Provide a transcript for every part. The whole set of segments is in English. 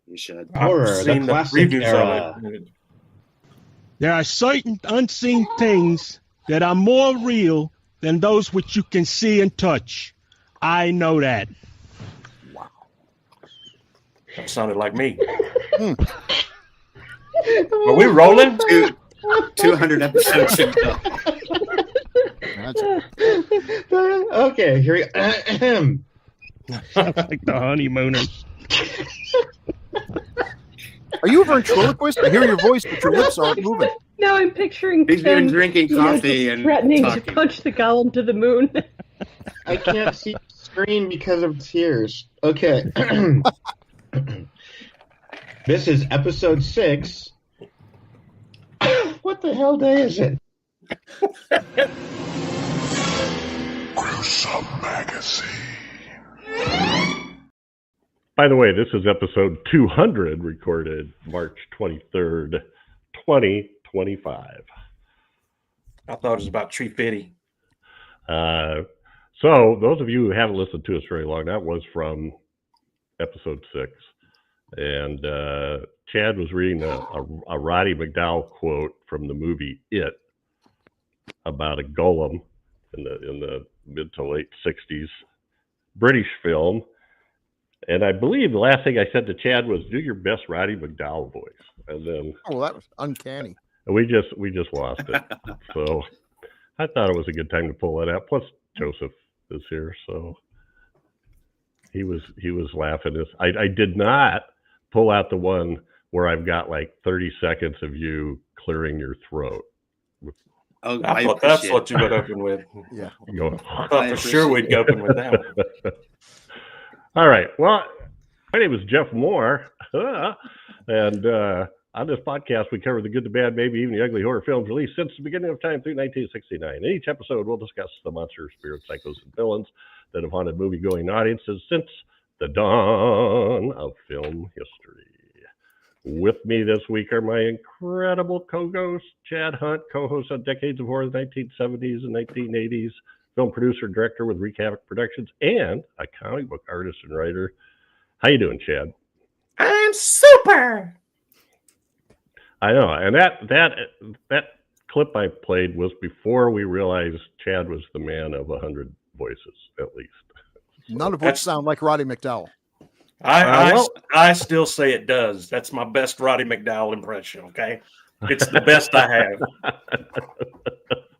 You should. Horror, the classic era. There are certain unseen things that are more real than those which you can see and touch. I know that. Wow. That sounded like me. Are we rolling? 200 episodes ago. Okay, here we go. Sounds like the honeymooners. Are you a ventriloquist? I hear your voice, but your lips aren't moving. Now I'm picturing He's been Tim, drinking coffee and threatening talking. to punch the golem to the moon. I can't see the screen because of tears. Okay. This is episode 6. What the hell day is it? Gruesome Magazine. By the way, this is episode 200, recorded March 23rd, 2025. I thought it was about 350. So, those of you who haven't listened to us very long, that was from episode 6. And Chad was reading a Roddy McDowall quote from the movie It about a golem in the mid to late 60s British film. And I believe the last thing I said to Chad was, "Do your best Roddy McDowall voice." And then, that was uncanny. We just lost it. So I thought it was a good time to pull that out. Plus, Joseph is here, so he was laughing. I did not pull out the one where I've got like 30 seconds of you clearing your throat. Oh, I thought that's what you would open with. Yeah. I thought for sure we'd open with that one. All right. Well, my name is Jeff Mohr, and on this podcast, we cover the good, the bad, maybe even the ugly horror films released since the beginning of time through 1969. In each episode, we'll discuss the monsters, spirits, psychos, and villains that have haunted movie-going audiences since the dawn of film history. With me this week are my incredible co-hosts, Chad Hunt, co-host on Decades of Horror, the 1970s and 1980s, film producer and director with Wreak Havoc Productions, and a comic book artist and writer. How you doing, Chad? I'm super. I know, and that clip I played was before we realized Chad was the man of 100 voices, at least. None of which sound like Roddy McDowall. I still say it does. That's my best Roddy McDowall impression, okay? It's the best I have.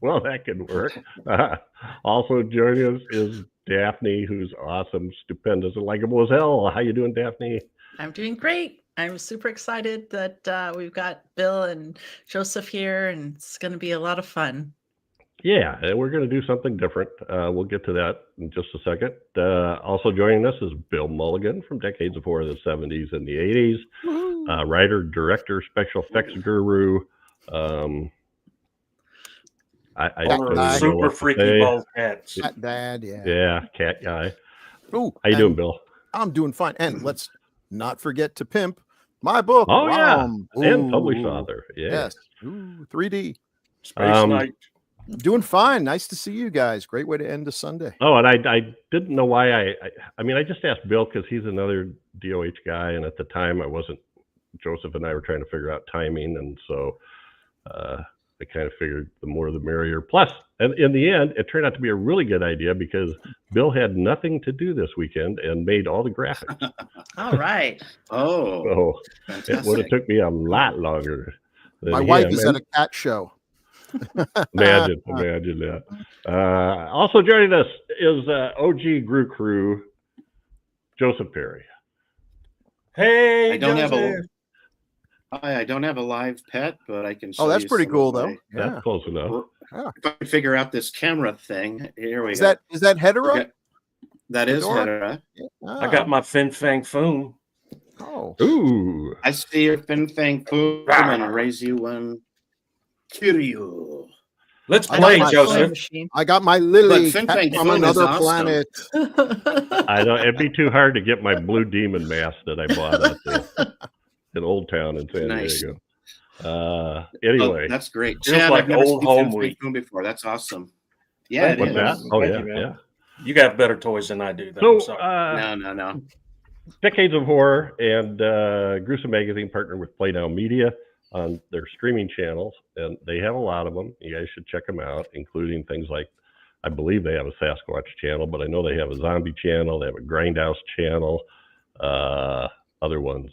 Well, that could work. Also joining us is Daphne, who's awesome, stupendous, and likable as hell. How you doing, Daphne? I'm doing great. I'm super excited that we've got Bill and Joseph here, and it's going to be a lot of fun. Yeah, and we're going to do something different. We'll get to that in just a second. Also joining us is Bill Mulligan from Decades of Horror, the 70s and the 80s. Writer, director, special effects guru. I super freaky bald cats. Cat dad, yeah. Yeah, cat guy. Ooh, how you doing, Bill? I'm doing fine. And let's not forget to pimp my book. Oh, yeah. And published author. Yeah. Yes. Ooh, 3D. Space Night. Doing fine. Nice to see you guys. Great way to end a Sunday. Oh, and I didn't know why I just asked Bill because he's another DOH guy, and at the time Joseph and I were trying to figure out timing, and so I kind of figured the more the merrier. Plus, and in the end, it turned out to be a really good idea because Bill had nothing to do this weekend and made all the graphics. All right. So it would have took me a lot longer. My wife is at a cat show. Imagine that. Also joining us is OG Grue Crew, Joseph Perry. Hey, I don't have a live pet, but I can. Oh, that's pretty cool, though. That's close enough. If I can figure out this camera thing, here we go. Is that Hedera? That is Hedera. I got my Fin Fang Foom. Oh, ooh! I see your Fin Fang Foom, and I raise you one. Kiryu. Let's play, Joseph. I got my Lily from another planet. I know it'd be too hard to get my blue demon mask that I bought in Old Town in San Diego. Anyway, that's great. Feels Chad, like old home week before. That's awesome. Yeah, what's that? Oh yeah. You got better toys than I do, though. No. Decades of Horror and Gruesome Magazine partner with Play Now Media on their streaming channels, and they have a lot of them. You guys should check them out, including things like, I believe they have a Sasquatch channel, but I know they have a zombie channel, they have a Grindhouse channel, other ones,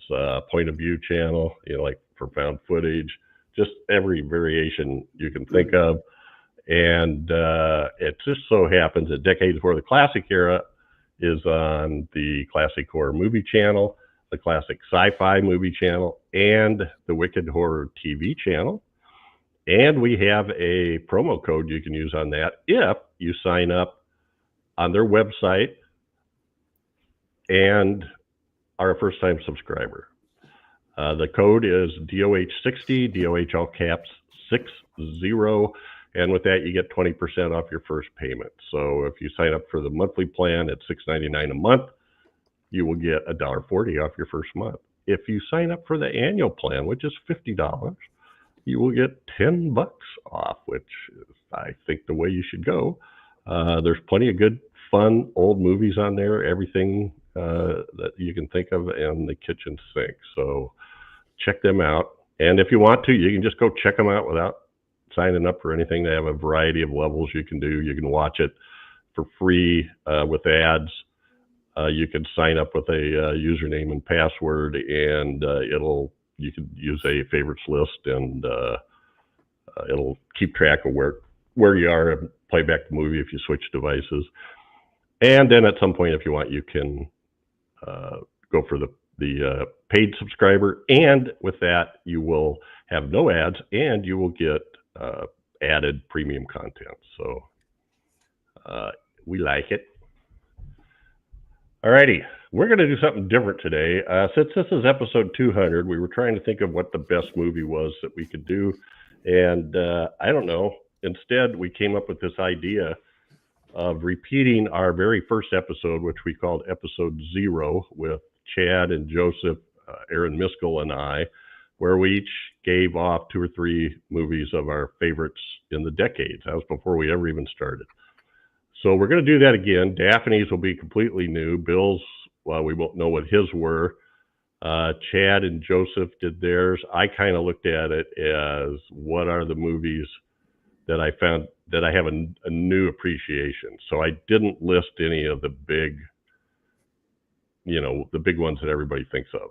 Point of View channel, like for found footage, just every variation you can think of. And it just so happens that Decades Before the Classic Era is on the Classic Horror Movie Channel, the Classic Sci-Fi Movie Channel, and the Wicked Horror TV Channel. And we have a promo code you can use on that if you sign up on their website and are a first-time subscriber. The code is DOH60, DOH all caps 60, and with that you get 20% off your first payment. So if you sign up for the monthly plan at $6.99 a month, you will get $1.40 off your first month. If you sign up for the annual plan, which is $50, you will get $10 off, which is, I think, the way you should go. There's plenty of good, fun, old movies on there, everything that you can think of, and the kitchen sink. So check them out. And if you want to, you can just go check them out without signing up for anything. They have a variety of levels you can do. You can watch it for free with ads. You can sign up with a username and password, and you can use a favorites list, and it'll keep track of where you are and play back the movie if you switch devices. And then at some point, if you want, you can go for the paid subscriber, and with that, you will have no ads, and you will get added premium content. So we like it. Alrighty, we're going to do something different today. Since this is episode 200, we were trying to think of what the best movie was that we could do, and I don't know. Instead, we came up with this idea of repeating our very first episode, which we called episode 0, with Chad and Joseph, Aaron Miskell, and I, where we each gave off 2 or 3 movies of our favorites in the decades. That was before we ever even started. So we're going to do that again. Daphne's will be completely new. Bill's, well, we won't know what his were. Chad and Joseph did theirs. I kind of looked at it as, what are the movies that I found that I have a new appreciation? So I didn't list any of the big, the big ones that everybody thinks of.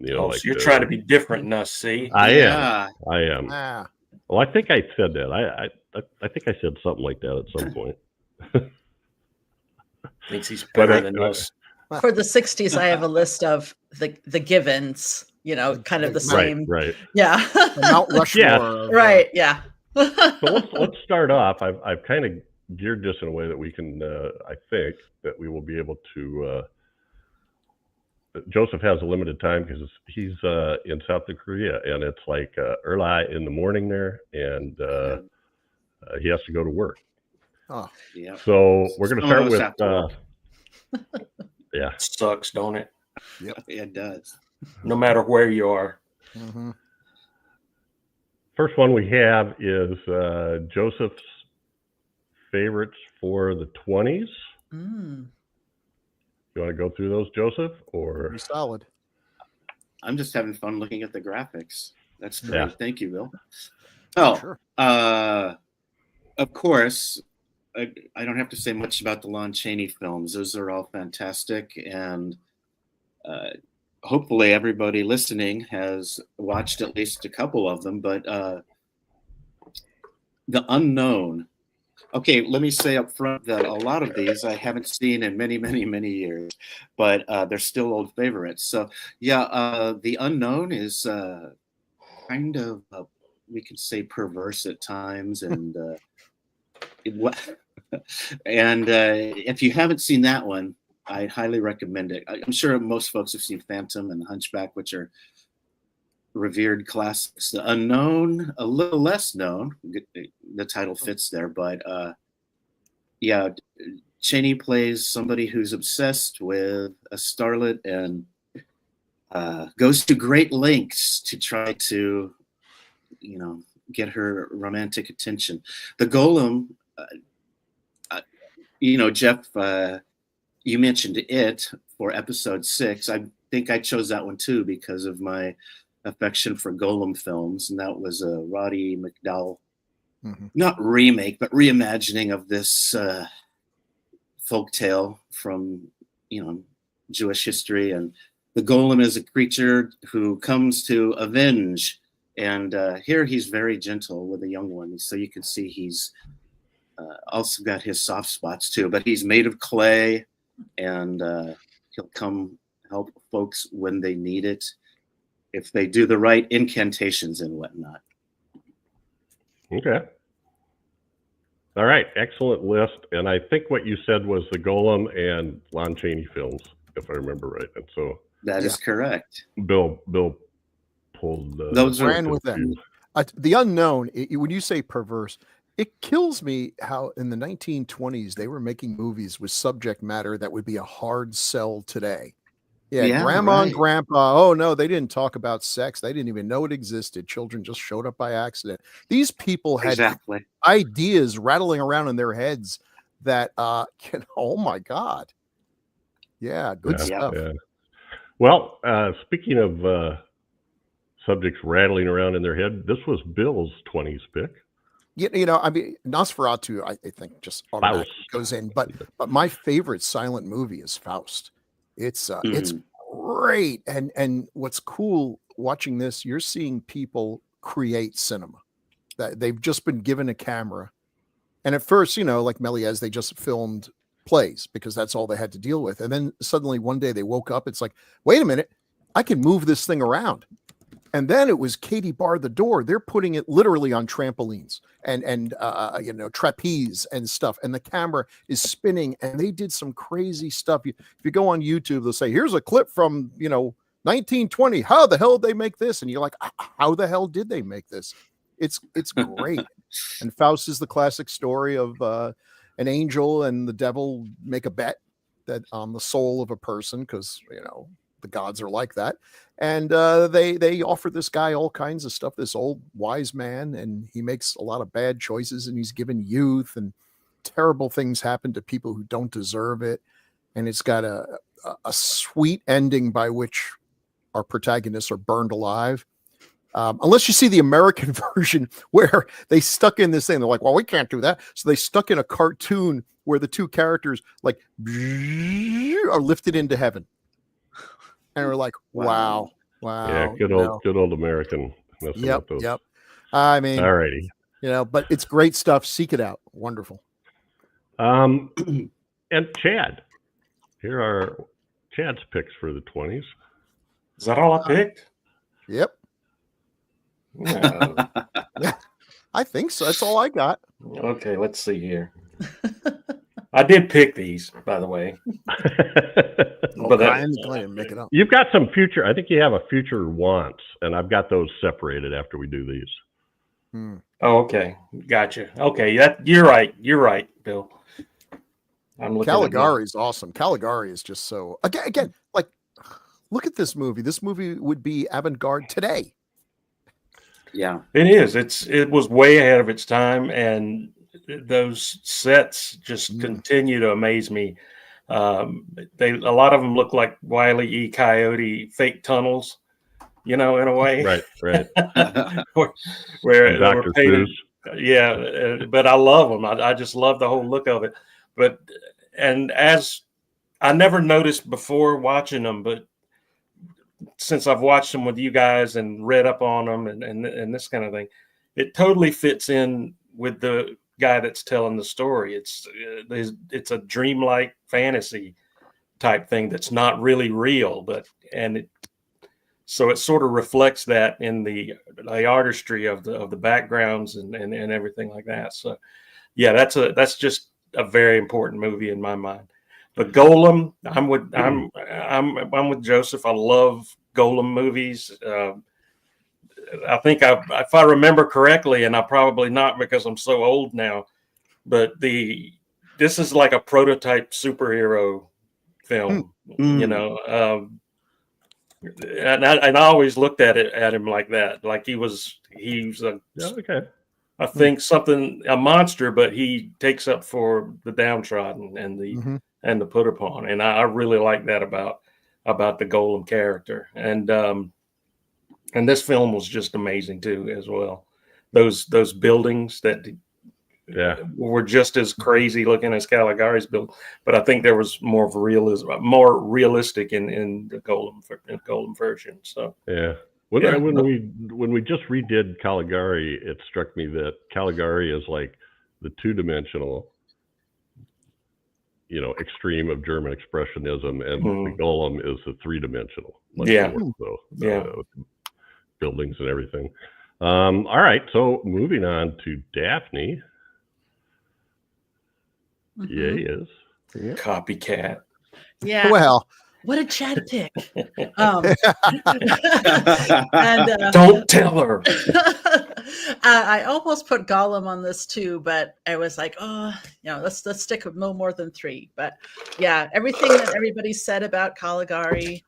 So you're trying to be different than us, see? I am. Ah. Well, I think I said that. I think I said something like that at some point. Thinks he's better than us. For the 60s, I have a list of the givens, kind of the same. Right. Yeah. The Mount Rushmore. Yeah. Right. Yeah. So let's start off. I've kind of geared this in a way that we can, I think, that we will be able to. Joseph has a limited time because he's in South Korea, and it's like early in the morning there, and he has to go to work. Oh, yeah. So we're going to start with. Yeah. It sucks, don't it? Yep. It does. No matter where you are. Mm-hmm. First one we have is Joseph's favorites for the 20s. Mm. You want to go through those, Joseph? Or Pretty solid. I'm just having fun looking at the graphics. That's great. Yeah. Thank you, Bill. Oh, Sure. Of course, I don't have to say much about the Lon Chaney films. Those are all fantastic, and hopefully everybody listening has watched at least a couple of them. But The Unknown. Okay, let me say up front that a lot of these I haven't seen in many, many, many years, but they're still old favorites. So, yeah, The Unknown is kind of, we could say, perverse at times, and if you haven't seen that one, I highly recommend it. I'm sure most folks have seen Phantom and Hunchback, which are revered classics. The Unknown, a little less known. The title fits there, but yeah, Chaney plays somebody who's obsessed with a starlet and goes to great lengths to try to, get her romantic attention. The Golem, Jeff you mentioned it for episode 6. I think I chose that one too because of my affection for Golem films, and that was a Roddy McDowall, not remake, but reimagining of this folk tale from Jewish history. And the Golem is a creature who comes to avenge, and here he's very gentle with a young one, so you can see he's also got his soft spots too, but he's made of clay, and he'll come help folks when they need it if they do the right incantations and whatnot. Okay. All right. Excellent list. And I think what you said was the Golem and Lon Chaney films, if I remember right. And so that is correct. Bill pulled those ran with them. The Unknown, when you say perverse, it kills me how in the 1920s they were making movies with subject matter that would be a hard sell today. Yeah, grandma and grandpa. Oh no, they didn't talk about sex. They didn't even know it existed. Children just showed up by accident. These people had ideas rattling around in their heads that oh my God. Yeah, good stuff. Yeah. Well, speaking of subjects rattling around in their head, this was Bill's 20s pick. I mean, Nosferatu, I think just automatically goes in, but my favorite silent movie is Faust. It's great, and what's cool watching this, you're seeing people create cinema. That they've just been given a camera, and at first, like Méliès, they just filmed plays because that's all they had to deal with, and then suddenly one day they woke up. It's like, wait a minute, I can move this thing around. And then it was Katie Bar the Door. They're putting it literally on trampolines and trapeze and stuff. And the camera is spinning. And they did some crazy stuff. If you go on YouTube, they'll say, here's a clip from, 1920. How the hell did they make this? And you're like, how the hell did they make this? It's great. And Faust is the classic story of an angel and the devil make a bet that on the soul of a person because, the gods are like that. And they offer this guy all kinds of stuff, this old wise man, and he makes a lot of bad choices, and he's given youth, and terrible things happen to people who don't deserve it. And it's got a sweet ending by which our protagonists are burned alive. Unless you see the American version where they stuck in this thing. They're like, well, we can't do that. So they stuck in a cartoon where the two characters are lifted into heaven. And we're like, wow. Yeah, good old American. Yep. I mean, alrighty. But it's great stuff. Seek it out. Wonderful. And Chad, here are Chad's picks for the 20s. Is that all I picked? Yep. No. I think so. That's all I got. Okay, let's see here. I did pick these, by the way. But make it up. You've got some future. I think you have a future wants, and I've got those separated after we do these. Oh, okay, gotcha. Okay, you're right. You're right, Bill. I'm looking. Caligari is awesome. Caligari is just so again. Like, look at this movie. This movie would be avant-garde today. Yeah, it is. It was way ahead of its time, and those sets just continue to amaze me. A lot of them look like Wile E. Coyote fake tunnels, in a way. Right. where Dr. painted, yeah, but I love them. I just love the whole look of it. And as I never noticed before watching them, but since I've watched them with you guys and read up on them and this kind of thing, it totally fits in with the guy that's telling the story. It's a dreamlike fantasy type thing that's not really real, so it sort of reflects that in the artistry of the backgrounds and everything like that. So yeah, that's just a very important movie in my mind. But Golem, I'm with Joseph. I love Golem movies. I think if I remember correctly, and I probably not because I'm so old now, but this is like a prototype superhero film, and I always looked at him like that, like he was I think a monster, but he takes up for the downtrodden and and to put upon. And I really like that about the golem character. And this film was just amazing too, as well. Those buildings that were just as crazy looking as Caligari's build, but I think there was more of realism, more realistic in the golem version. So when we just redid Caligari, it struck me that Caligari is like the two-dimensional, extreme of German expressionism, and the golem is the three-dimensional. Buildings and everything. All right, so moving on to Daphne. Yes. Copycat. Yeah. Well, what a Chad pick. Don't tell her. I almost put Golem on this too, but I was like, let's stick with no more than 3. But yeah, everything that everybody said about Caligari,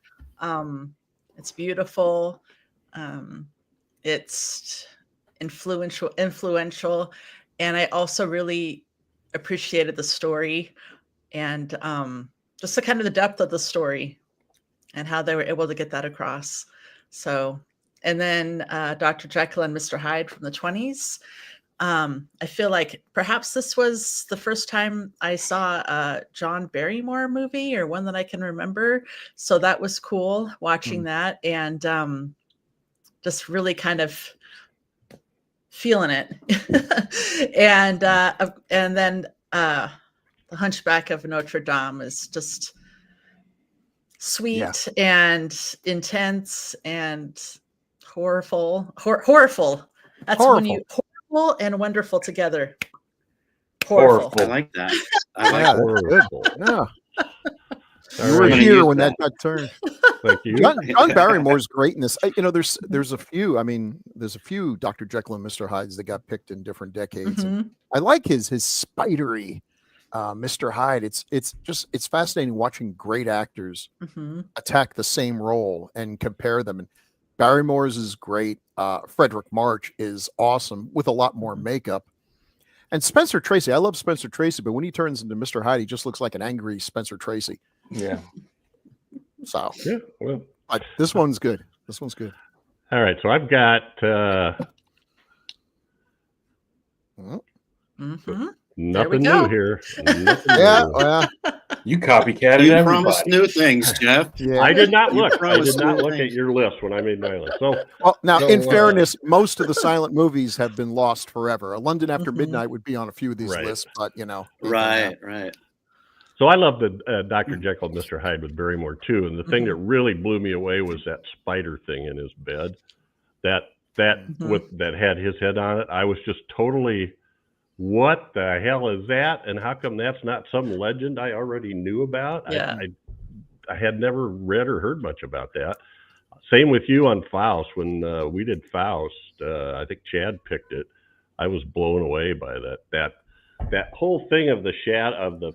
it's beautiful. It's influential, and I also really appreciated the story and just the kind of the depth of the story and how they were able to get that across. So, and then Dr. Jekyll and Mr. Hyde from the 20s. I feel like perhaps this was the first time I saw a John Barrymore movie, or one that I can remember. So that was cool watching that, and just really kind of feeling it. And then The Hunchback of Notre Dame is just sweet and intense and horrible. That's when you horrible and wonderful together. Horrible. I like that. I like horrible. Yeah. You were here when that got turned. Thank you. John Barrymore's great in this. There's a few. I mean, there's a few Dr. Jekyll and Mr. Hydes that got picked in different decades. And I like his spidery Mr. Hyde. It's fascinating watching great actors attack the same role and compare them. And Barrymore's is great. Frederick March is awesome with a lot more makeup. And Spencer Tracy, I love Spencer Tracy, but when he turns into Mr. Hyde, he just looks like an angry Spencer Tracy. Yeah. So yeah, well, this one's good. This one's good. All right, so I've got nothing new here. Well, you copycatted. You promised new things, Jeff. Yeah, I did not look. I did not look at your list when I made my list. So, in fairness, most of the silent movies have been lost forever. A London After Midnight would be on a few of these lists, but right. So I love the Dr. Jekyll and Mr. Hyde with Barrymore too, and the thing that really blew me away was that spider thing in his bed, that had his head on it. I was just totally, what the hell is that? And how come that's not some legend I already knew about? Yeah. I had never read or heard much about that. Same with you on Faust. When we did Faust, I think Chad picked it. I was blown away by that whole thing of the shadow of the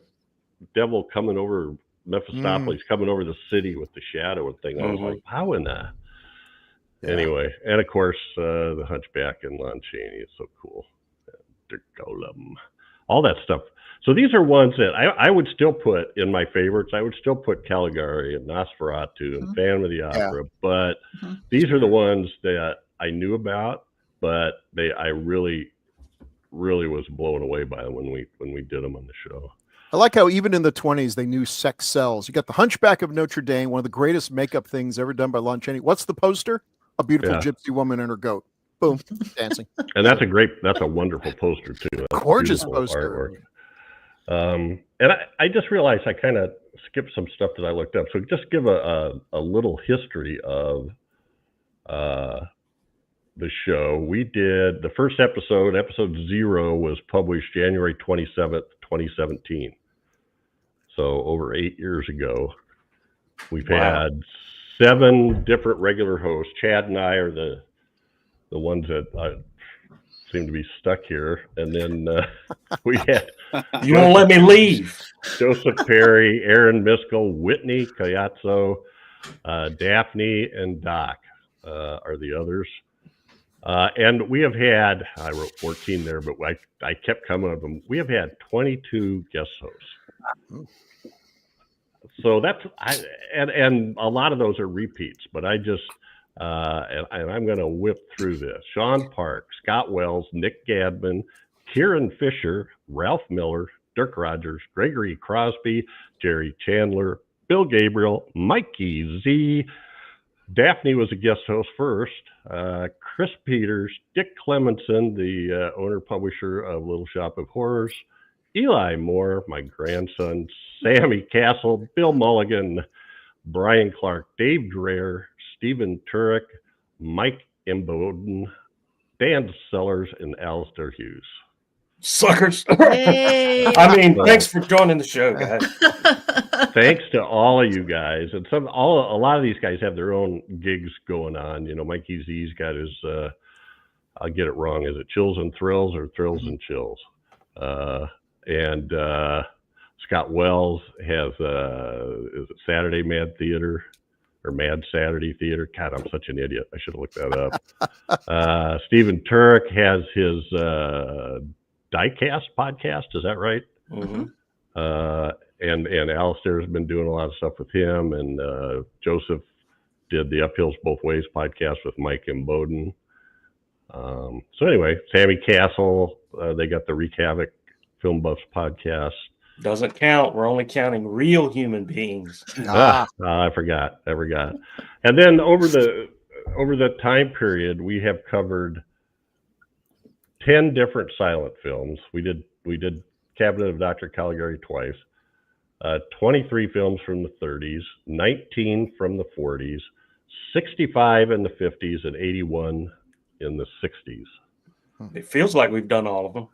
devil coming over, Mephistopheles coming over the city with the shadow and thing. I was like, how in that? Yeah. Anyway, and of course, the Hunchback and Lon Chaney is so cool. The Golem, all that stuff. So these are ones that I would still put in my favorites. I would still put Caligari and Nosferatu and Phantom of the Opera, but these are the ones that I knew about, but I really, really was blown away by them when we did them on the show. I like how even in the 20s, they knew sex sells. You got the Hunchback of Notre Dame, one of the greatest makeup things ever done by Lon Chaney. What's the poster? A beautiful gypsy woman and her goat. Boom, dancing. And that's a wonderful poster too. That's gorgeous poster. Artwork. And I just realized I kind of skipped some stuff that I looked up. So just give a little history of the show. We did the first episode 0, was published January 27th, 2017. So over 8 years ago, we've had 7 different regular hosts. Chad and I are the ones that seem to be stuck here. And then we had... You won't let me leave. Joseph Perry, Aaron Miskell, Whitney Cayazzo, Daphne, and Doc are the others. And we have had, I wrote 14 there, but I kept coming up with them. We have had 22 guest hosts. So and a lot of those are repeats, but I just and I'm going to whip through this. Sean Park, Scott Wells, Nick Gadman, Kieran Fisher, Ralph Miller, Dirk Rogers, Gregory Crosby, Jerry Chandler, Bill Gabriel, Mikey Z. Daphne was a guest host first. Chris Peters, Dick Clemenson, the owner-publisher of Little Shop of Horrors, Eli Mohr, my grandson, Sammy Castle, Bill Mulligan, Brian Clark, Dave Dreher, Stephen Turek, Mike Imboden, Dan Sellers, and Alistair Hughes. Suckers. Yay. I mean, thanks for joining the show, guys. Thanks to all of you guys, and a lot of these guys have their own gigs going on. You know, Mikey Z's got his I'll get it wrong. Is it Chills and Thrills or Thrills and Chills? And Scott Wells has is it Saturday Mad Theater or Mad Saturday Theater? God, I'm such an idiot. I should have looked that up. Stephen Turek has his Diecast podcast. Is that right? Mm-hmm. And Alistair's been doing a lot of stuff with him, and Joseph did the Uphills Both Ways podcast with Mike Imboden. So anyway, Sammy Castle, they got the Wreak Havoc Film Buffs podcast. Doesn't count. We're only counting real human beings. I forgot. And then over the time period, we have covered 10 different silent films. We did Cabinet of Dr. Caligari twice. 23 films from the 30s, 19 from the 40s, 65 in the 50s, and 81 in the 60s. It feels like we've done all of them.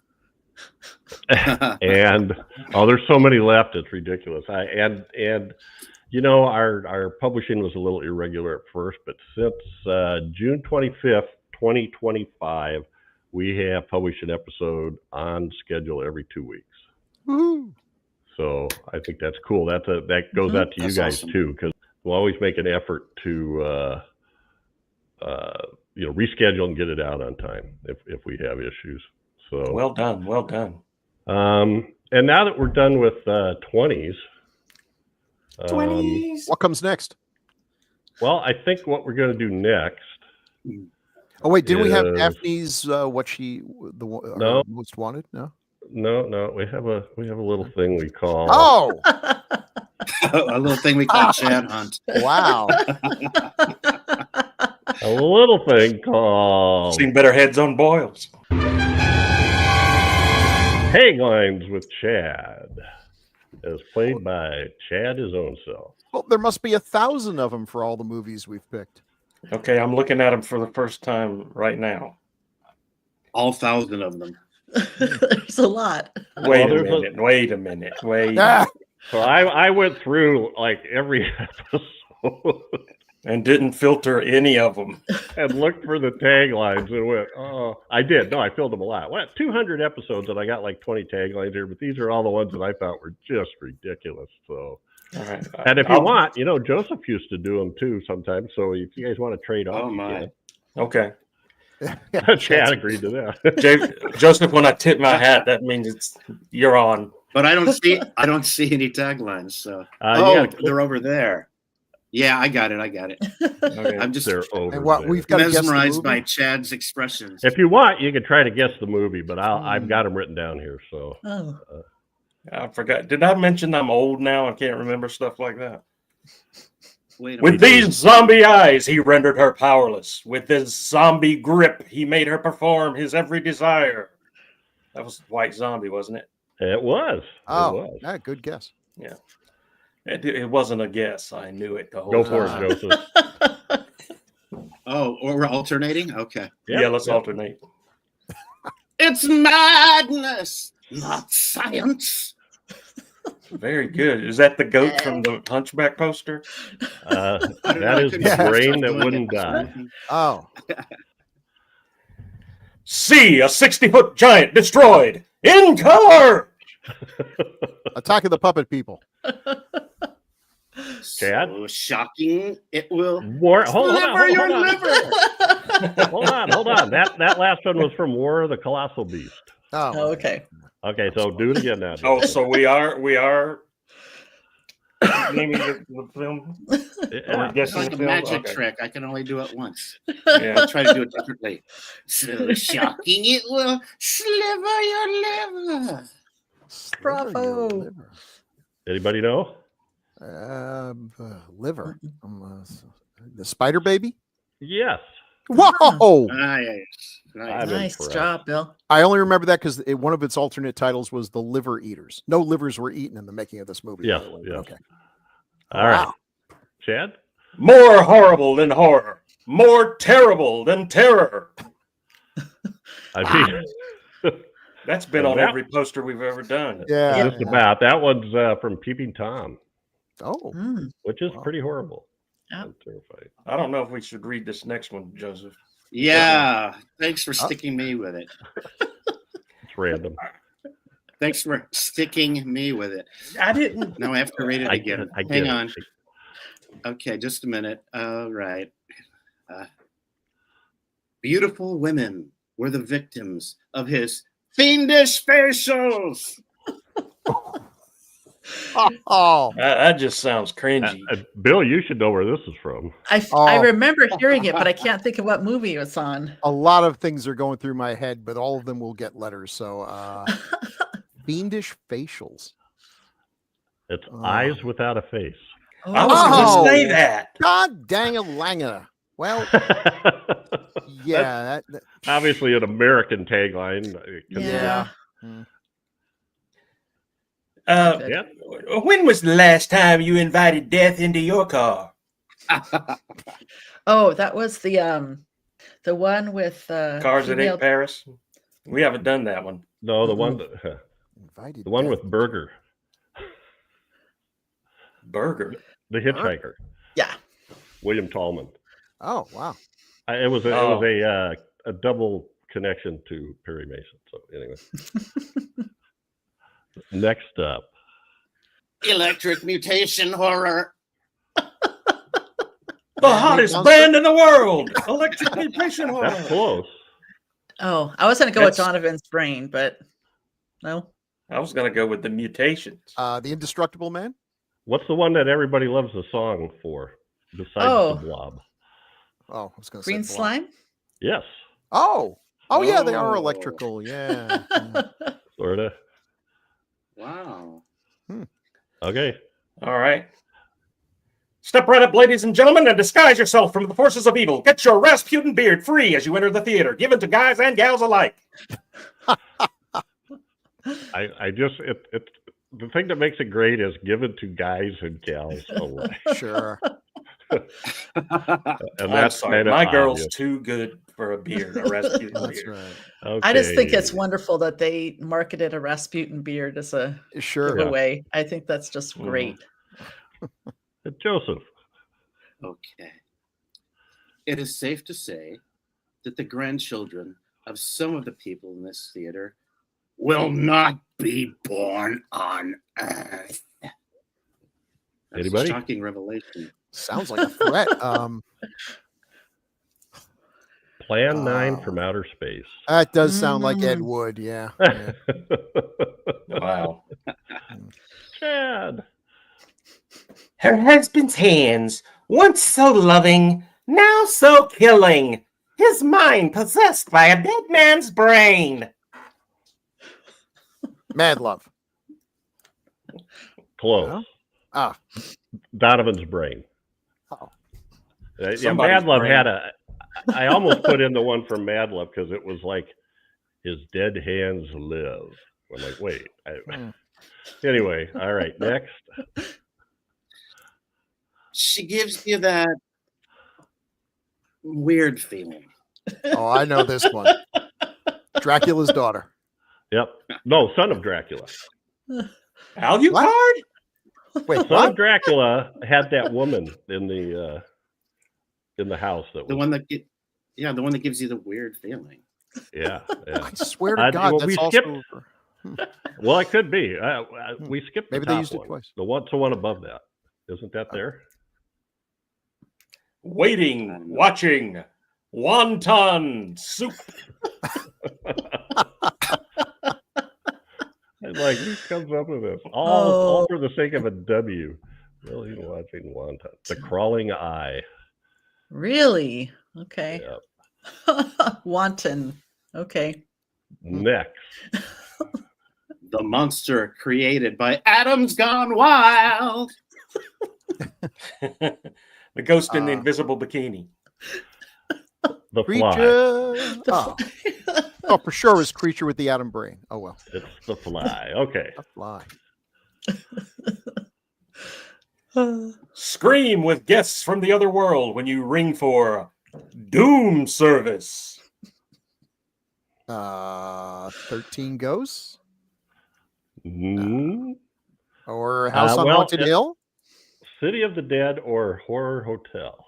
And there's so many left, it's ridiculous. And you know, our publishing was a little irregular at first, but since June 25th, 2025, we have published an episode on schedule every 2 weeks. Woo-hoo. So I think that's cool. That goes out to you guys awesome. Too, because we'll always make an effort to reschedule and get it out on time if we have issues. So well done. And now that we're done with 20s, what comes next? Well, I think what we're going to do next. Oh wait, didn't we have Daphne's most wanted? No, we have a little thing we call a little thing we call Chad Hunt. Wow. A little thing called Seen better heads on boils. Taglines with Chad, as played by Chad his own self. Well, there must be 1,000 of them for all the movies we've picked. Okay, I'm looking at them for the first time right now. All 1,000 of them. There's a lot. Wait a minute. So I went through like every episode and didn't filter any of them and looked for the taglines and went, I did. No, I filled them a lot. 200 episodes and I got like 20 taglines here, but these are all the ones that I thought were just ridiculous. So, all right. And if you want, Joseph used to do them too sometimes. So if you guys want to trade off, okay. Chad agreed to that. Joseph, when I tip my hat, that means you're on. But I don't see any taglines. So they're over there. Yeah, I got it. Okay. I'm just we've got mesmerized by Chad's expressions. If you want, you can try to guess the movie, but I've got them written down here. So I forgot. Did I mention I'm old now? I can't remember stuff like that. With these zombie eyes, he rendered her powerless. With his zombie grip, he made her perform his every desire. That was White Zombie, wasn't it? It was. Yeah, good guess. Yeah. It wasn't a guess. I knew it the whole time. Go for it, Joseph. Or we're alternating? Okay. Yeah, let's alternate. It's madness, not science. Very good. Is that the goat from the Hunchback poster? That is the brain that wouldn't die. Oh. See a 60-foot giant destroyed in color. Attack of the Puppet People. Chad? So shocking. It will hold on. your liver. Hold on. That last one was from War of the Colossal Beast. Oh, okay. Okay, so do it again now. Oh, so we are Naming the film. Or It's guessing like the a film? magic Okay. trick. I can only do it once. Yeah. I'll try to do it differently. So shocking it will sliver your liver. Sliver your Bravo. liver. Anybody know? Liver. The Spider Baby. Yes. Whoa! Nice. I'm Nice impressed. job, Bill. I only remember that because one of its alternate titles was The Liver Eaters. No livers were eaten in the making of this movie. Yes, by the way. yes. Okay. All right. Wow. Chad? More horrible than horror. More terrible than terror. I mean, That's been Well, on that- every poster we've ever done. Yeah. just about. That one's from Peeping Tom, Oh. Mm. which is Wow. pretty horrible. Yeah. And terrifying. I don't know if we should read this next one, Joseph. Yeah. Thanks for sticking me with it. It's random. Thanks for sticking me with it. I didn't. Now I have to read it I again. get Hang it. on. Okay, just a minute. All right. Beautiful women were the victims of his fiendish facials. Oh. That just sounds cringy. Bill, you should know where this is from. I Oh. remember hearing it, but I can't think of what movie it was on. A lot of things are going through my head, but all of them will get letters. So, fiendish facials. It's Oh. Eyes Without a Face. I was Oh. going to say that. God dang a langer. Well, yeah. That, Obviously, an American tagline. Yeah. Yeah. When was the last time you invited death into your car? Oh, that was the one with Cars that female- Ain't Paris? We haven't done that one. No, the one invited the one death. with Burger, Burger. the hitchhiker, Yeah. William Tallman. Oh, wow. It was Oh. a double connection to Perry Mason. So anyway, next up, Electric mutation horror. The hottest band in the world. Electric Mutation Horror. that's close. Oh, I was gonna go with That's- Donovan's Brain, but no. I was going to go with the Mutations. The Indestructible Man. What's the one that everybody loves the song for? Besides Oh. the Blob. Oh, I was going to say Green Blob. Slime? Yes, Oh, yeah, they are Oh. electrical. Yeah. sorta. Wow. Okay. All right. Step right up, ladies and gentlemen, and disguise yourself from the forces of evil. Get your Rasputin beard free as you enter the theater, given to guys and gals alike. I just it the thing that makes it great is given to guys and gals alike. Sure. And I'm that's sorry, kind of my girl's obvious. too good for a beard, a Rasputin That's beard. right. I just think it's Okay. wonderful that they marketed a Rasputin beard as a Sure. giveaway. I think that's just Mhm. great. Joseph. Okay. It is safe to say that the grandchildren of some of the people in this theater will not be born on Earth. That's Anybody? a shocking revelation. Sounds like a threat. Plan 9 from outer space. That does sound like Ed Mm. Wood. Yeah. Yeah. Wow. Chad. Her husband's hands, once so loving, now so killing. His mind possessed by a dead man's brain. Mad Love. Close. Ah. Donovan's Brain. Oh. Yeah, Somebody's Mad Love brain. had a. I almost put in the one from Mad Love because it was like his dead hands live. I'm like, wait. Anyway, all right. Next. She gives you that weird feeling. Oh, I know this one. Dracula's Daughter. Yep. No, Son of Dracula. Alucard? Wait, Son what? of Dracula had that woman in the house that The was. one that the one that gives you the weird feeling. Yeah. Yeah. I swear to I- God, well, that's we also. Well, it could be. We skipped the Maybe they top used it one. twice. The one above that. Isn't that there? Waiting, watching, wonton soup. Like, who comes up with this? All for the sake of a W. Really watching Wonton. The Crawling Eye. Really? Okay. Yep. Wanton. Okay. Next. The monster created by Adam's Gone Wild. The ghost in the invisible bikini. The Creature. Fly. Oh, for sure, it was Creature with the Atom Brain. Oh well. It's The Fly. Okay. The Fly. Scream with guests from the other world when you ring for Doom Service. 13 Ghosts Mm, or House on well, Haunted Hill. City of the Dead or Horror Hotel.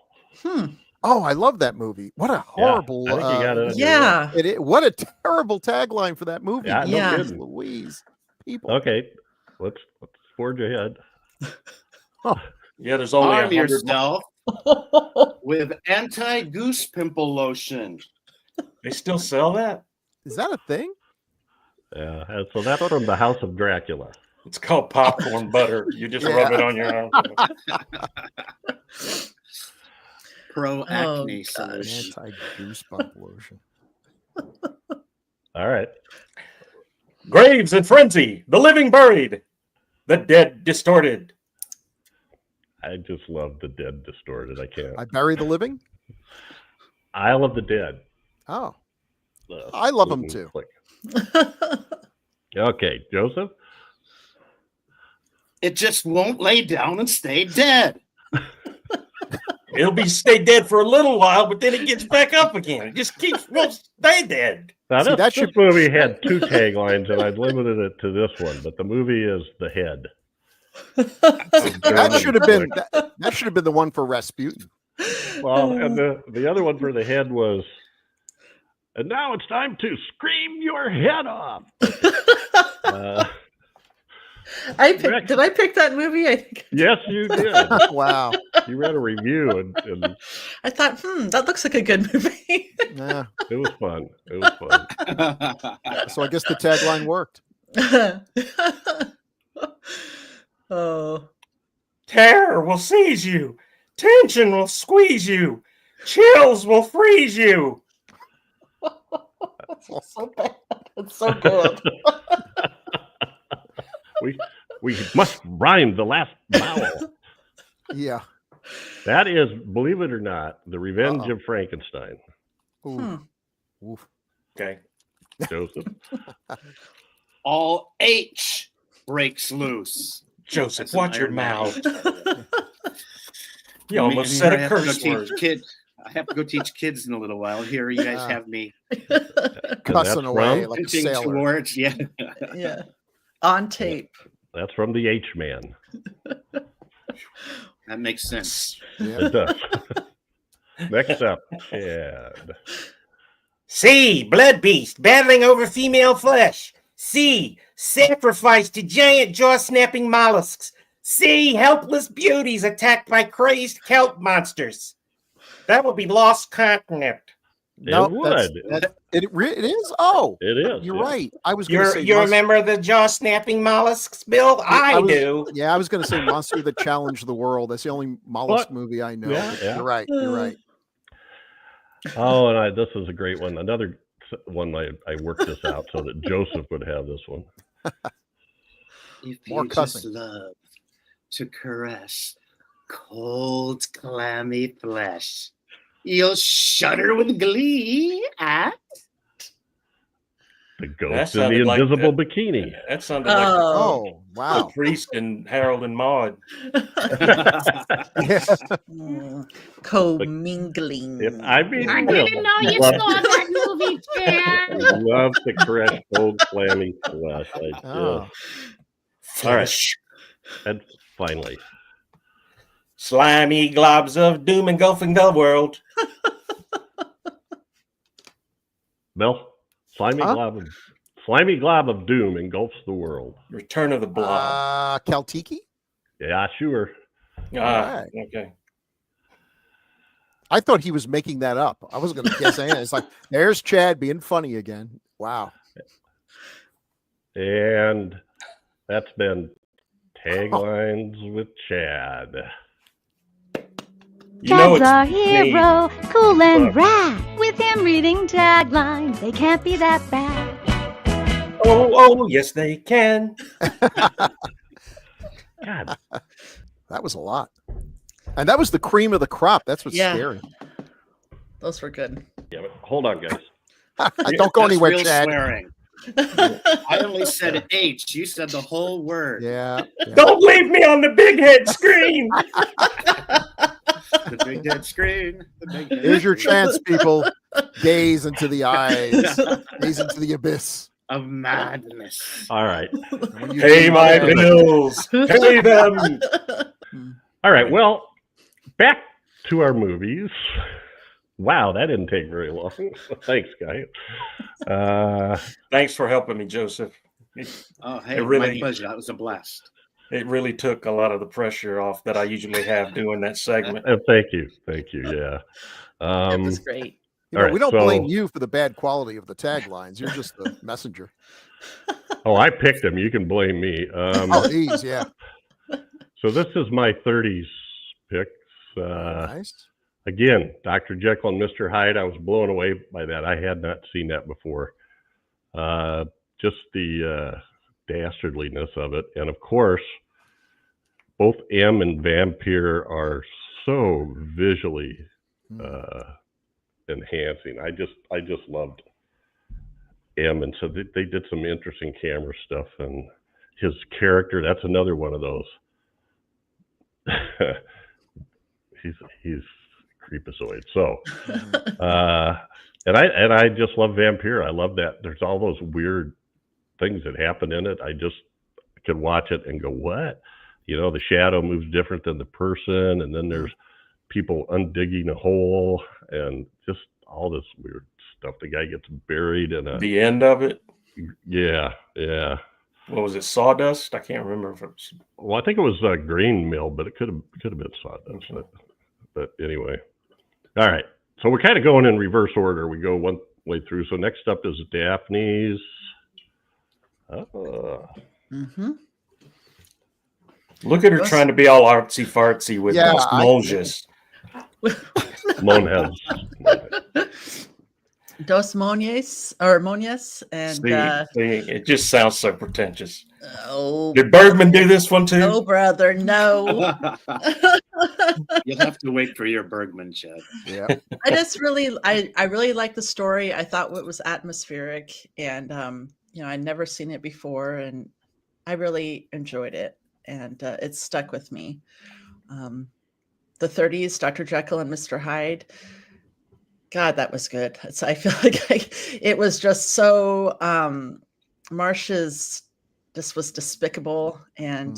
Oh, I love that movie. What a horrible. I think you got it. Yeah. What a terrible tagline for that movie. Yeah, no kidding. Louise. People. Okay, let's forge ahead. Yeah, there's only Arm 100 yourself with anti-goose pimple lotion. They still sell that? Is that a thing? Yeah, and so that's from the House of Dracula. It's called popcorn butter. You just rub it on your arm. Pro acne solution. Anti-goosebump lotion. All right. Graves in Frenzy. The Living Buried. The Dead Distorted. I just love The Dead Distorted. I can't. I Bury the Living. Isle of the Dead. Oh, I love them too. Click. Okay, Joseph. It just won't lay down and stay dead. It'll stay dead for a little while, but then it gets back up again. It just won't stay dead. Now, See, this movie had 2 taglines, and I've limited it to this one. But the movie is The Head. That should have been the one for Rasputin. Well, and the other one for The Head was, and now it's time to scream your head off. Did I pick that movie? I think. Yes, you did. Wow. You read a review, and I thought, that looks like a good movie. Yeah. it was fun. It was fun. So I guess the tagline worked. Oh. Terror will seize you. Tension will squeeze you. Chills will freeze you. That's so bad. It's so good. We must rhyme the last vowel. Yeah. That is, believe it or not, The Revenge of Frankenstein. Ooh. Oof. Okay. Joseph. All H breaks loose. Joseph, That's watch an your Iron mouth. Man. You almost said a curse I word. have to go teach kids in a little while. Here you guys have me Cussing away like a hinting sailor. towards, yeah. Yeah. On tape. That's from The H-Man. That makes sense. Yeah. It does. Next up, Chad. C. Blood beast battling over female flesh. C. Sacrifice to giant jaw-snapping mollusks. C. Helpless beauties attacked by crazed kelp monsters. That would be Lost Continent. No, It would. It is. Oh, It is. you're yeah. right. I was going to say You remember the jaw-snapping mollusks, Bill? I do. Yeah, I was going to say Monster That Challenged the World. That's the only mollusk movie I know. Yeah, yeah. You're right. You're right. Oh, and this is a great one. Another one I worked this out so that Joseph would have this one. If More you cussing. just love to caress cold, clammy flesh, you'll shudder with glee at The That Ghost in the sounded like Invisible Bikini. That sounded like Oh, the wow. priest and Harold and Maude. Yeah. Co-mingling. I mean, I Bill didn't know you loved- saw that movie, Chad. Love to caress cold, clammy flesh. Oh. All right. And finally, Slimy globs of doom engulfing the world. Bill, slimy glob of doom engulfs the world. Return of the Blob. Kaltiki? Yeah, sure. right. Okay. I thought he was making that up. I wasn't going to guess anything. It's like, there's Chad being funny again. Wow. And that's been Taglines with Chad. You know Chad's it's our me. hero, cool and rad. With him reading taglines, they can't be that bad. Oh, yes, they can. God, That was a lot. And that was the cream of the crop. That's what's Yeah. scary. Those were good. yeah, but hold on, guys. Don't go That's anywhere, real Chad. swearing. I only said an H. You said the whole word. Yeah. Don't leave me on the big head screen. The big dead screen. The big dead Here's your screen chance, people. Gaze into the eyes. Gaze into the abyss. of madness. All right. When you Pay do my that- bills. Pay them. All right. Well, back to our movies. Wow, that didn't take very long. Thanks, guys. Thanks for helping me, Joseph. Oh, hey, It really- my pleasure. That was a blast. It really took a lot of the pressure off that I usually have doing that segment. Thank you. Thank you. Yeah. It was great. You know, All right, we don't so- blame you for the bad quality of the taglines. You're just the messenger. Oh, I picked them. You can blame me. Oh, these, yeah. So this is my 30s picks. Nice. Again, Dr. Jekyll and Mr. Hyde. I was blown away by that. I had not seen that before. Just the dastardliness of it. And of course, both M and Vampire are so visually enhancing. I just loved M, and so they did some interesting camera stuff, and his character, that's another one of those. he's creepazoid. So and I just love Vampire. I love that there's all those weird things that happen in it. I just could watch it and go, what? You know, the shadow moves different than the person, and then there's people undigging a hole and just all this weird stuff. The guy gets buried in a The end of it. yeah. What was it? Sawdust? I can't remember if it was. Well, I think it was a grain mill, but it could have been sawdust. Okay. But anyway, all right. So we're kind of going in reverse order. We go one way through. So next up is Daphne's. Mm-hmm. Look at her trying to be all artsy fartsy with Yeah, those monges. Monhez. Dos Moñes or Moñes and See, it just sounds so pretentious. oh, Did Bergman do this one too? no, brother, no. You'll have to wait for your Bergman, Chad. Yeah. I really liked the story. I thought it was atmospheric, and I'd never seen it before, and I really enjoyed it, and it stuck with me. The 30s, Dr. Jekyll and Mr. Hyde. God, that was good. I feel like it was just so Marcia's just was despicable and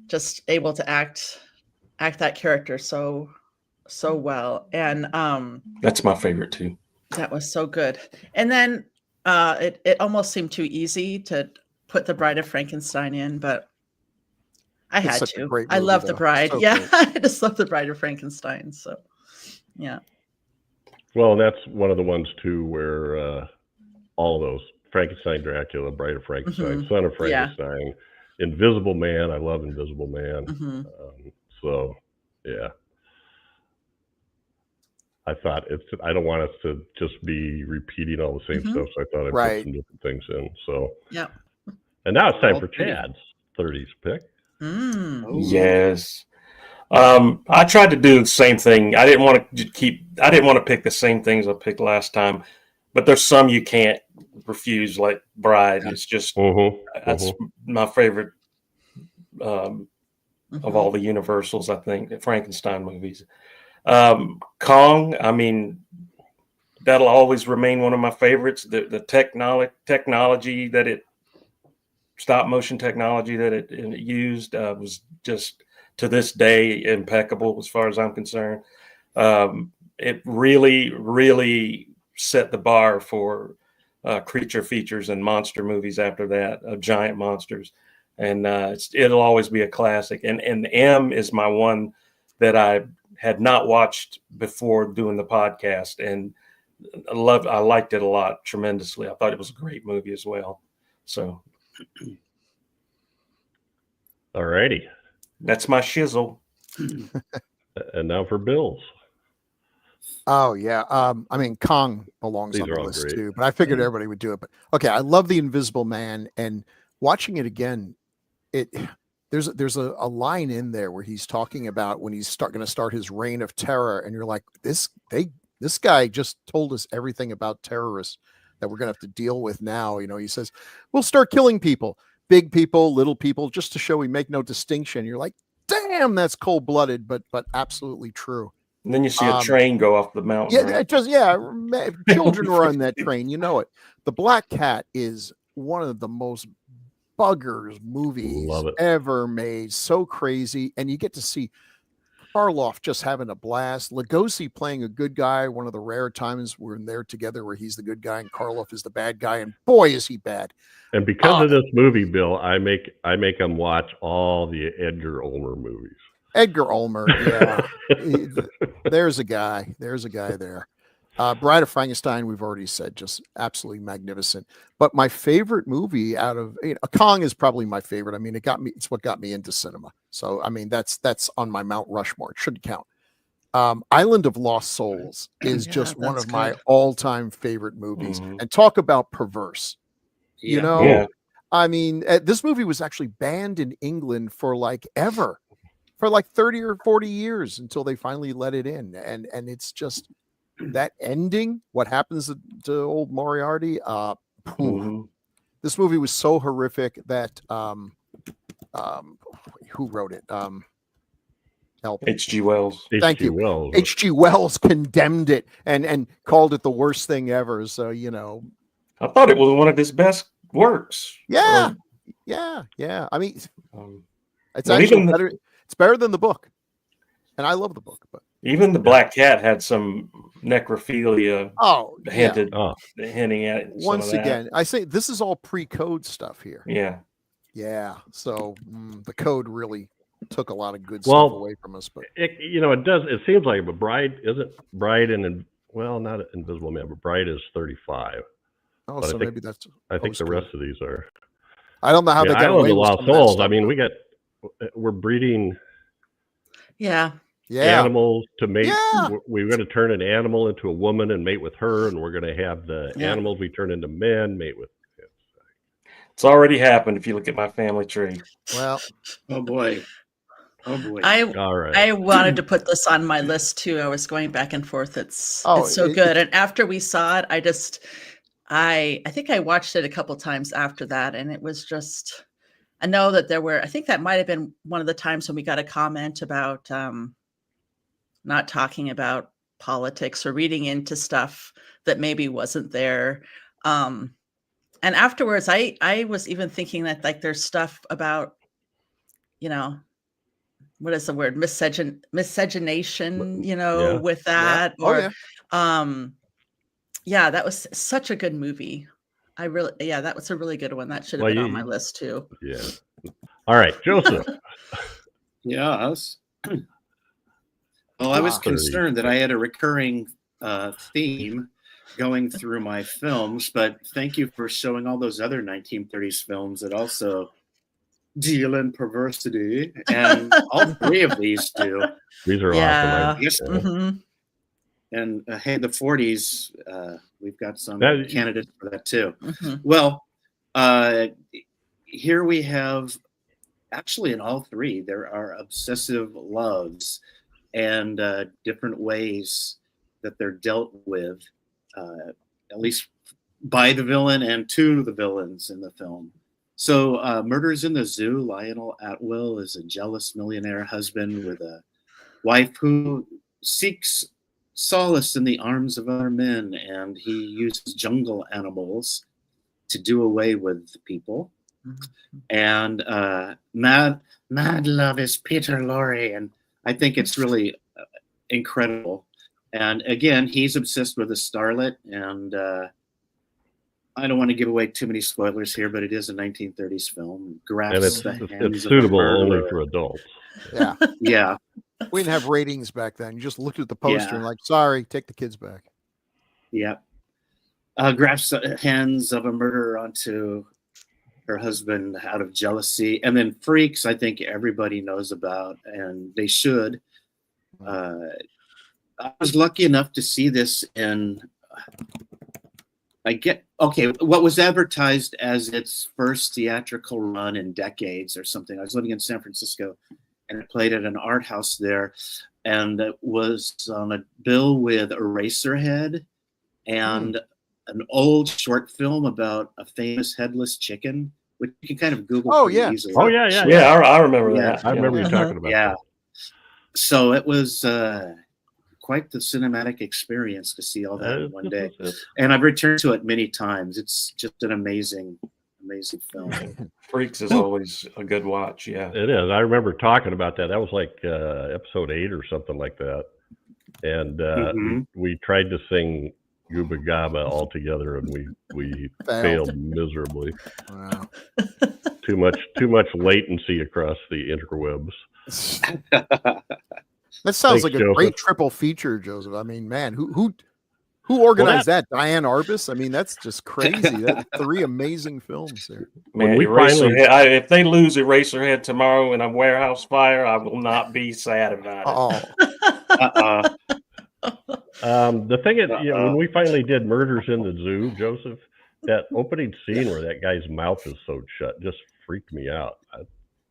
just able to act that character so well. And That's my favorite too. that was so good. And then it almost seemed too easy to put the Bride of Frankenstein in, but I It's had such a to. great I movie, love the though. Bride. So Yeah, good. I just love the Bride of Frankenstein. So yeah. Well, that's one of the ones too where all of those Frankenstein, Dracula, Bride of Frankenstein, Son of Frankenstein, Invisible Man. I love Invisible Man. So yeah, I thought I don't want us to just be repeating all the same stuff. So I thought I'd Right. put some different things in. So Yeah. and now it's time Well, for Chad's 30s pick. Oh, Yes. I tried to do the same thing. I didn't want to pick the same things I picked last time, but there's some you can't refuse, like Bride. It's just that's my favorite of all the Universals, I think, the Frankenstein movies. Kong, I mean, that'll always remain one of my favorites. The technology that it stop motion technology that it used was just to this day impeccable as far as I'm concerned. It really, really set the bar for creature features and monster movies after that, of giant monsters. And it'll always be a classic. And M is my one that I had not watched before doing the podcast. And I liked it a lot, tremendously. I thought it was a great movie as well. So All righty. That's my shizzle. And now for Bill's. Oh yeah. I mean, Kong belongs These on are the all list great. too, but I figured everybody would do it. But okay, I love The Invisible Man, and watching it again, there's a line in there where he's talking about when he's going to start his reign of terror, and you're like, this guy just told us everything about terrorists that we're going to have to deal with now. You know, he says we'll start killing people, big people, little people, just to show we make no distinction. You're like, damn, that's cold-blooded, but absolutely true. And then you see a train go off the mountain. Yeah, right? Children were on that train. You know it. The Black Cat is one of the most buggers movies ever made. So crazy, and you get to see Karloff just having a blast. Lugosi playing a good guy. One of the rare times we're in there together where he's the good guy and Karloff is the bad guy, and boy is he bad. And because of this movie, Bill, I make him watch all the Edgar Ulmer movies. Edgar Ulmer, yeah. There's a guy there. Bride of Frankenstein, we've already said, just absolutely magnificent. But my favorite movie out of Kong is probably my favorite. I mean, it's what got me into cinema. So I mean, that's on my Mount Rushmore. It shouldn't count. Island of Lost Souls is just one of my all-time favorite movies. Mm-hmm. And talk about perverse. You know, Yeah. I mean, this movie was actually banned in England for like 30 or 40 years until they finally let it in. And it's just that ending, what happens to old Moriarty. This movie was so horrific that who wrote it? Help. H.G. Wells. Thank you. Wells. H.G. Wells condemned it and called it the worst thing ever. So, you know, I thought it was one of his best works. Yeah. I mean, it's well, actually better. It's better than the book, and I love the book. But even the Black Cat had some necrophilia. Hinting at it. Once again, I say this is all pre-code stuff here. Yeah. So the code really took a lot of good stuff away from us. But it does. It seems like, but Bride and not Invisible Man, but Bride is 35. Oh, but so maybe that's. I think the rest of these are. I don't know how they got Island away of with Lost some of that Souls. stuff. I mean, we're breeding. Yeah. Animals to mate. We're going to turn an animal into a woman and mate with her, and we're going to have the animals we turn into men mate with. It's already happened if you look at my family tree. Well, oh boy. All right. I wanted to put this on my list too. I was going back and forth. It's so good. And after we saw it, I think I watched it a couple times after that, and it was just. I know that I think that might have been one of the times when we got a comment about not talking about politics or reading into stuff that maybe wasn't there. And afterwards, I was even thinking that like there's stuff about, what is the word? Miscegenation, with that. That was such a good movie. That was a really good one. That should have been on my list too. Yeah. All right, Joseph. Yes. Well, I was concerned that I had a recurring theme going through my films, but thank you for showing all those other 1930s films that also deal in perversity, and all three of these do. These are awesome. And hey, the 40s, we've got some candidates for that too. Well, here we have, actually in all three, there are obsessive loves and different ways that they're dealt with, at least by the villain and to the villains in the film. So Murders in the Zoo, Lionel Atwill is a jealous millionaire husband with a wife who seeks solace in the arms of other men, and he uses jungle animals to do away with people. And Mad Love is Peter Lorre, and I think it's really incredible. And again, he's obsessed with a starlet, and I don't want to give away too many spoilers here, but it is a 1930s film. And it's suitable only for adults. Yeah. We didn't have ratings back then. You just looked at the poster and like, sorry, take the kids back. Yeah. Grasps the hands of a murderer onto her husband out of jealousy. And then Freaks, I think everybody knows about, and they should. I was lucky enough to see this in, what was advertised as its first theatrical run in decades or something. I was living in San Francisco, and it played at an art house there, and it was on a bill with Eraserhead and an old short film about a famous headless chicken, which you can kind of Google. Easily. Oh yeah. I remember that. I remember you talking about that. So it was quite the cinematic experience to see all that in one day. And I've returned to it many times. It's just an amazing film. Freaks is always a good watch. Yeah, it is. I remember talking about that. That was like episode 8 or something like that. And we tried to sing Gooba Gaba all together, and we failed miserably. Wow. Too much latency across the interwebs. That sounds like a great triple feature, Joseph. I mean, man, who organized that? Diane Arbus? I mean, that's just crazy. That's 3 amazing films there. Man, if they lose Eraserhead tomorrow in a warehouse fire, I will not be sad about it. The thing is, when we finally did Murders in the Zoo, Joseph, that opening scene where that guy's mouth is sewed shut just freaked me out.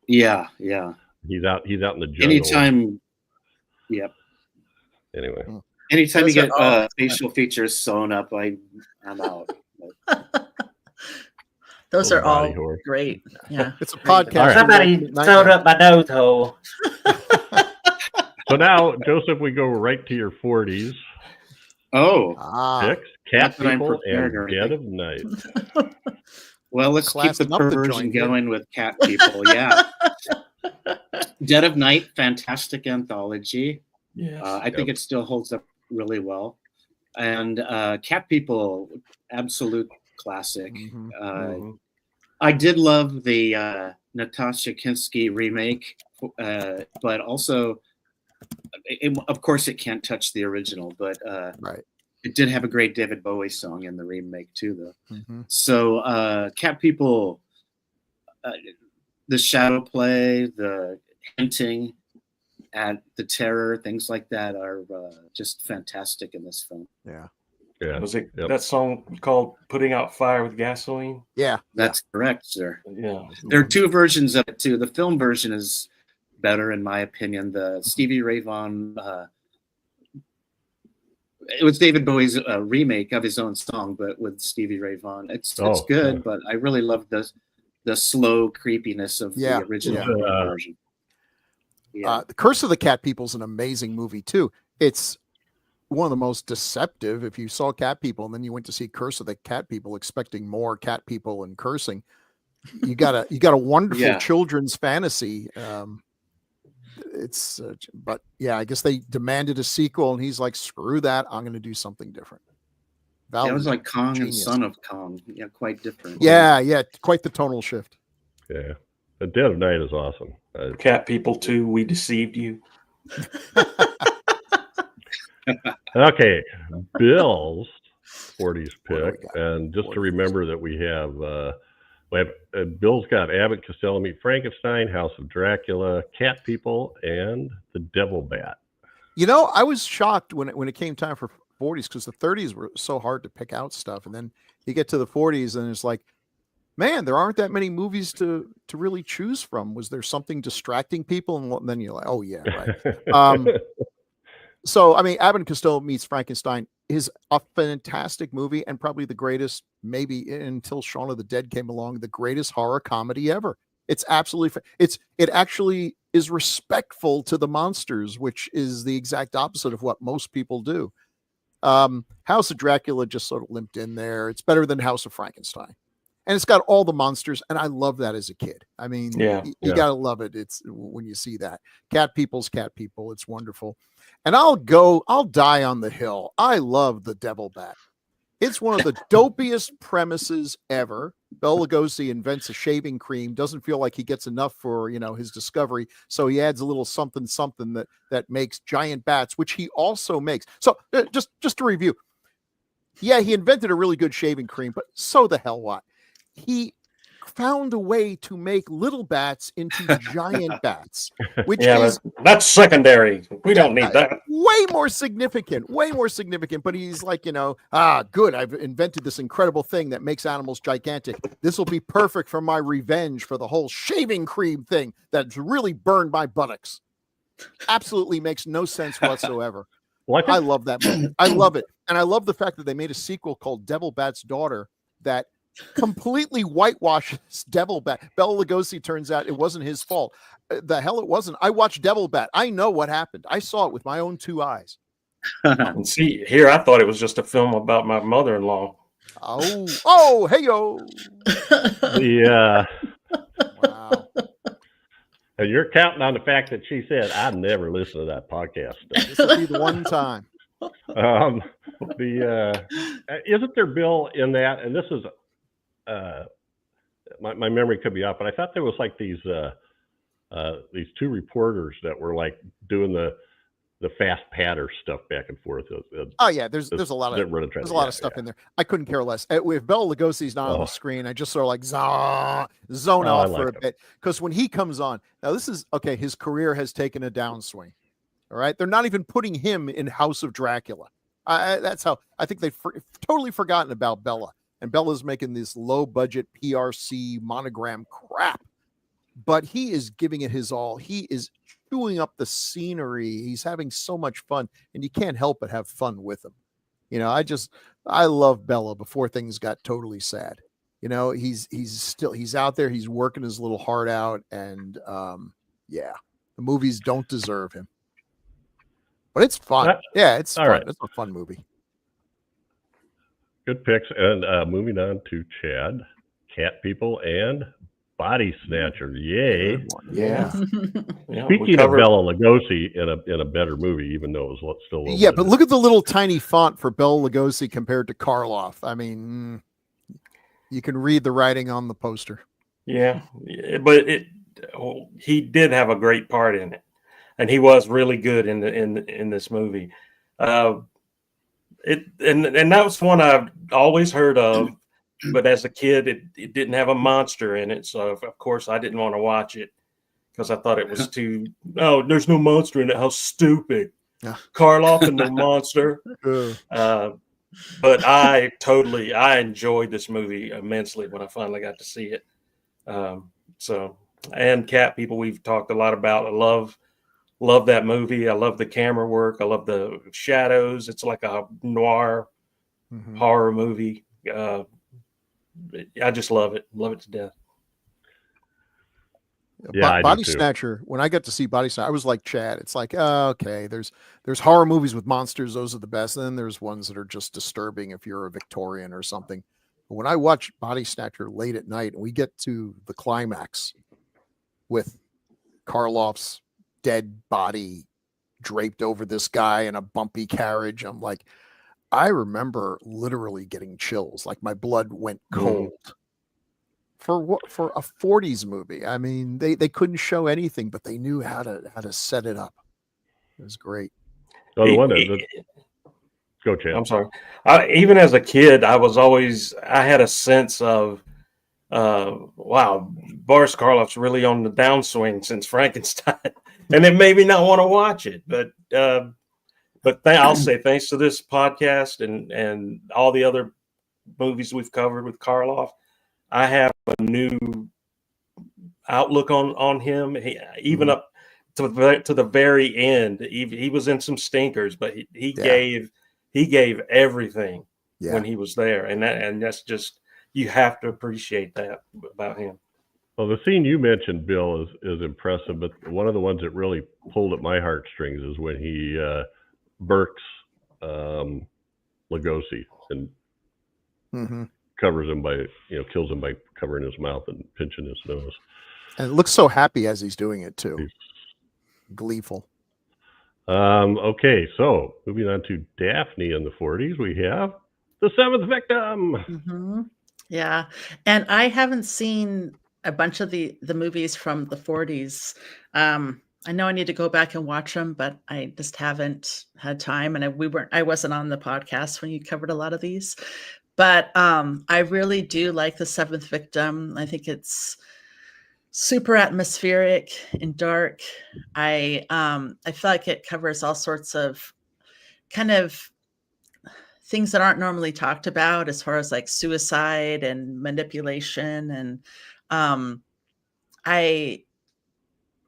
Yeah. He's out in the jungle. Anytime. Yep. Anyway. Anytime you get facial features sewn up, I'm out. Those are all great. Yeah. It's a podcast. Right. Somebody sewed up my nose hole. So now, Joseph, we go right to your 40s. Picks, Cat People, and Dead of Night. Well, let's keep the perversion going with Cat People. Yeah. Dead of Night, fantastic anthology. Yes. I think it still holds up really well. And Cat People, absolute classic. I did love the Natasha Kinski remake, but also, of course, it can't touch the original, but it did have a great David Bowie song in the remake too, though. So Cat People, the shadow play, the hinting at the terror, things like that are just fantastic in this film. Yeah. Was it that song called "Putting Out Fire with Gasoline"? Yeah, that's correct, sir. Yeah, there are 2 versions of it too. The film version is better, in my opinion. The Stevie Ray Vaughan, it was David Bowie's remake of his own song, but with Stevie Ray Vaughan. It's good, but I really love the slow creepiness of the original version. The Curse of the Cat People is an amazing movie too. It's one of the most deceptive. If you saw Cat People and then you went to see Curse of the Cat People expecting more cat people and cursing, you got a wonderful children's fantasy. But I guess they demanded a sequel, and he's like, "Screw that! I'm going to do something different." It was like Kong and Son of Kong. Yeah, quite different. Yeah, quite the tonal shift. Yeah, The Dead of Night is awesome. Cat People 2, We Deceived You. Okay, Bill's 40s pick, and just to remember that we have Bill's got Abbott and Costello Meet Frankenstein, House of Dracula, Cat People, and The Devil Bat. I was shocked when it came time for 40s, because the 30s were so hard to pick out stuff, and then you get to the 40s and it's like, man, there aren't that many movies to really choose from. Was there something distracting people? And then you're like, oh yeah, right. So I mean, Abbott and Costello Meets Frankenstein is a fantastic movie, and probably the greatest, maybe until Shaun of the Dead came along, the greatest horror comedy ever. It's absolutely it actually is respectful to the monsters, which is the exact opposite of what most people do. House of Dracula just sort of limped in there. It's better than House of Frankenstein. And it's got all the monsters, and I love that as a kid. I mean, you gotta love it. It's when you see that. Cat People's Cat People. It's wonderful. And I'll die on the hill. I love The Devil Bat. It's one of the dopiest premises ever. Bela Lugosi invents a shaving cream, doesn't feel like he gets enough for his discovery, so he adds a little something that makes giant bats, which he also makes. So just to review, he invented a really good shaving cream, but so the hell what? He found a way to make little bats into giant bats, which Yeah, is that's secondary. We don't need that. way more significant. But he's like, good. I've invented this incredible thing that makes animals gigantic. This will be perfect for my revenge for the whole shaving cream thing that's really burned my buttocks. Absolutely makes no sense whatsoever. Well, I love that movie. I love it. And I love the fact that they made a sequel called Devil Bat's Daughter that completely whitewashes Devil Bat. Bela Lugosi, turns out it wasn't his fault. The hell it wasn't. I watched Devil Bat. I know what happened. I saw it with my own 2 eyes. And see, here I thought it was just a film about my mother-in-law. Hey yo. Yeah. Wow. And you're counting on the fact that she said, I never listen to that podcast. This will be the one time. Isn't there, Bill, in that, and this is my memory could be off, but I thought there was like these 2 reporters that were like doing the fast patter stuff back and forth. Oh yeah, there's a lot of stuff in there. I couldn't care less. If Bela Lugosi's not on the screen, I just sort of like zone off for a bit, because when he comes on, now this is okay. His career has taken a downswing. All right, they're not even putting him in House of Dracula. That's how I think they've totally forgotten about Bela. And Bella's making this low-budget PRC monogram crap, but he is giving it his all. He is chewing up the scenery. He's having so much fun, and you can't help but have fun with him. I love Bela before things got totally sad. He's out there. He's working his little heart out, and the movies don't deserve him. But it's fun. It's fun. Right. It's a fun movie. Good picks. And moving on to Chad, Cat People and Body Snatcher. Yay. Yeah. Speaking of Bela Lugosi in a better movie, even though it was still but look at the little tiny font for Bela Lugosi compared to Karloff. I mean, you can read the writing on the poster. Yeah, but he did have a great part in it, and he was really good in this movie. And that was one I've always heard of, but as a kid, it didn't have a monster in it, so of course I didn't want to watch it because I thought it was too. Oh, there's no monster in it. How stupid! Karloff and no monster. But I enjoyed this movie immensely when I finally got to see it. And Cat People, we've talked a lot about. I love that movie. I love the camera work. I love the shadows. It's like a noir horror movie. I just love it. Love it to death. Yeah, Body Snatcher. When I got to see Body Snatcher, I was like Chad. It's like, okay, there's horror movies with monsters. Those are the best. And then there's ones that are just disturbing if you're a Victorian or something. But when I watch Body Snatcher late at night and we get to the climax with Karloff's dead body draped over this guy in a bumpy carriage, I'm like, I remember literally getting chills. Like my blood went cold. For a 40s movie. I mean, they couldn't show anything, but they knew how to set it up. It was great. Oh, go, Chad. I'm sorry. Even as a kid, I had a sense of, wow, Boris Karloff's really on the downswing since Frankenstein, and it made me not want to watch it. But I'll say thanks to this podcast and all the other movies we've covered with Karloff, I have a new outlook on him. Even up to the very end, he was in some stinkers, but he gave everything when he was there, and that's just, you have to appreciate that about him. Well, the scene you mentioned, Bill, is impressive, but one of the ones that really pulled at my heartstrings is when he burks Lugosi and covers him by, kills him by covering his mouth and pinching his nose. And it looks so happy as he's doing it too. Gleeful. Okay, so moving on to Daphne in the 40s, we have The Seventh Victim. Yeah, and I haven't seen a bunch of the movies from the 40s. I know I need to go back and watch them, but I just haven't had time, and I wasn't on the podcast when you covered a lot of these. But I really do like The Seventh Victim. I think it's super atmospheric and dark. I feel like it covers all sorts of kind of things that aren't normally talked about as far as like suicide and manipulation. And I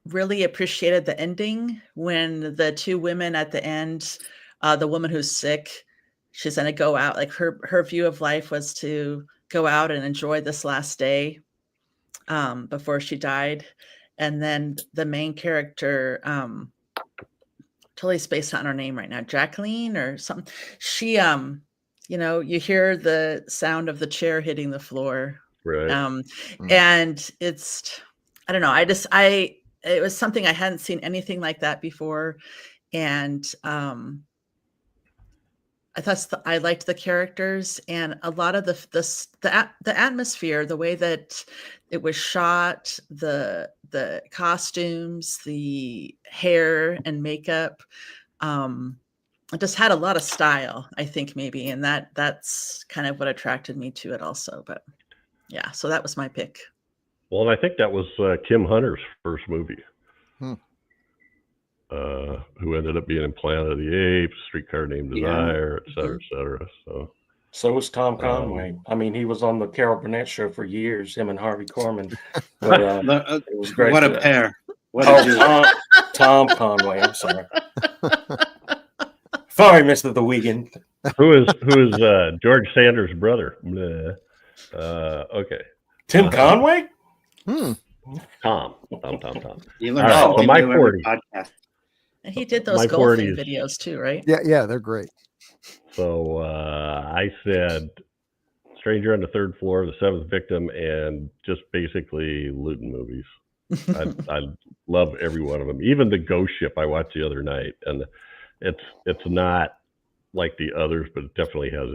really appreciated the ending when the two women at the end, the woman who's sick, she's going to go out, like her view of life was to go out and enjoy this last day before she died. And then the main character, totally spaced on her name right now, Jacqueline or something. She, you know, you hear the sound of the chair hitting the floor. Right. And it's, I don't know. It was something I hadn't seen anything like that before. And I thought I liked the characters and a lot of the atmosphere, the way that it was shot, the costumes, the hair and makeup. It just had a lot of style, I think, maybe, and that's kind of what attracted me to it also. But yeah, so that was my pick. Well, and I think that was Kim Hunter's first movie. Who ended up being in Planet of the Apes, Streetcar Named Desire, et cetera, et cetera. So was Tom Conway. I mean, he was on the Carol Burnett show for years, him and Harvey Korman. But it was great. What a pair. Tom Conway. I'm sorry. Sorry, Mr. The Weekend. Who is George Sanders' brother? Okay. Tim Conway? Tom. You learn so my 40s. And he did those golfing videos too, right? Yeah, they're great. So I said Stranger on the Third Floor, The Seventh Victim, and just basically Luton movies. I love every one of them. Even the Ghost Ship I watched the other night, and it's not like the others, but it definitely has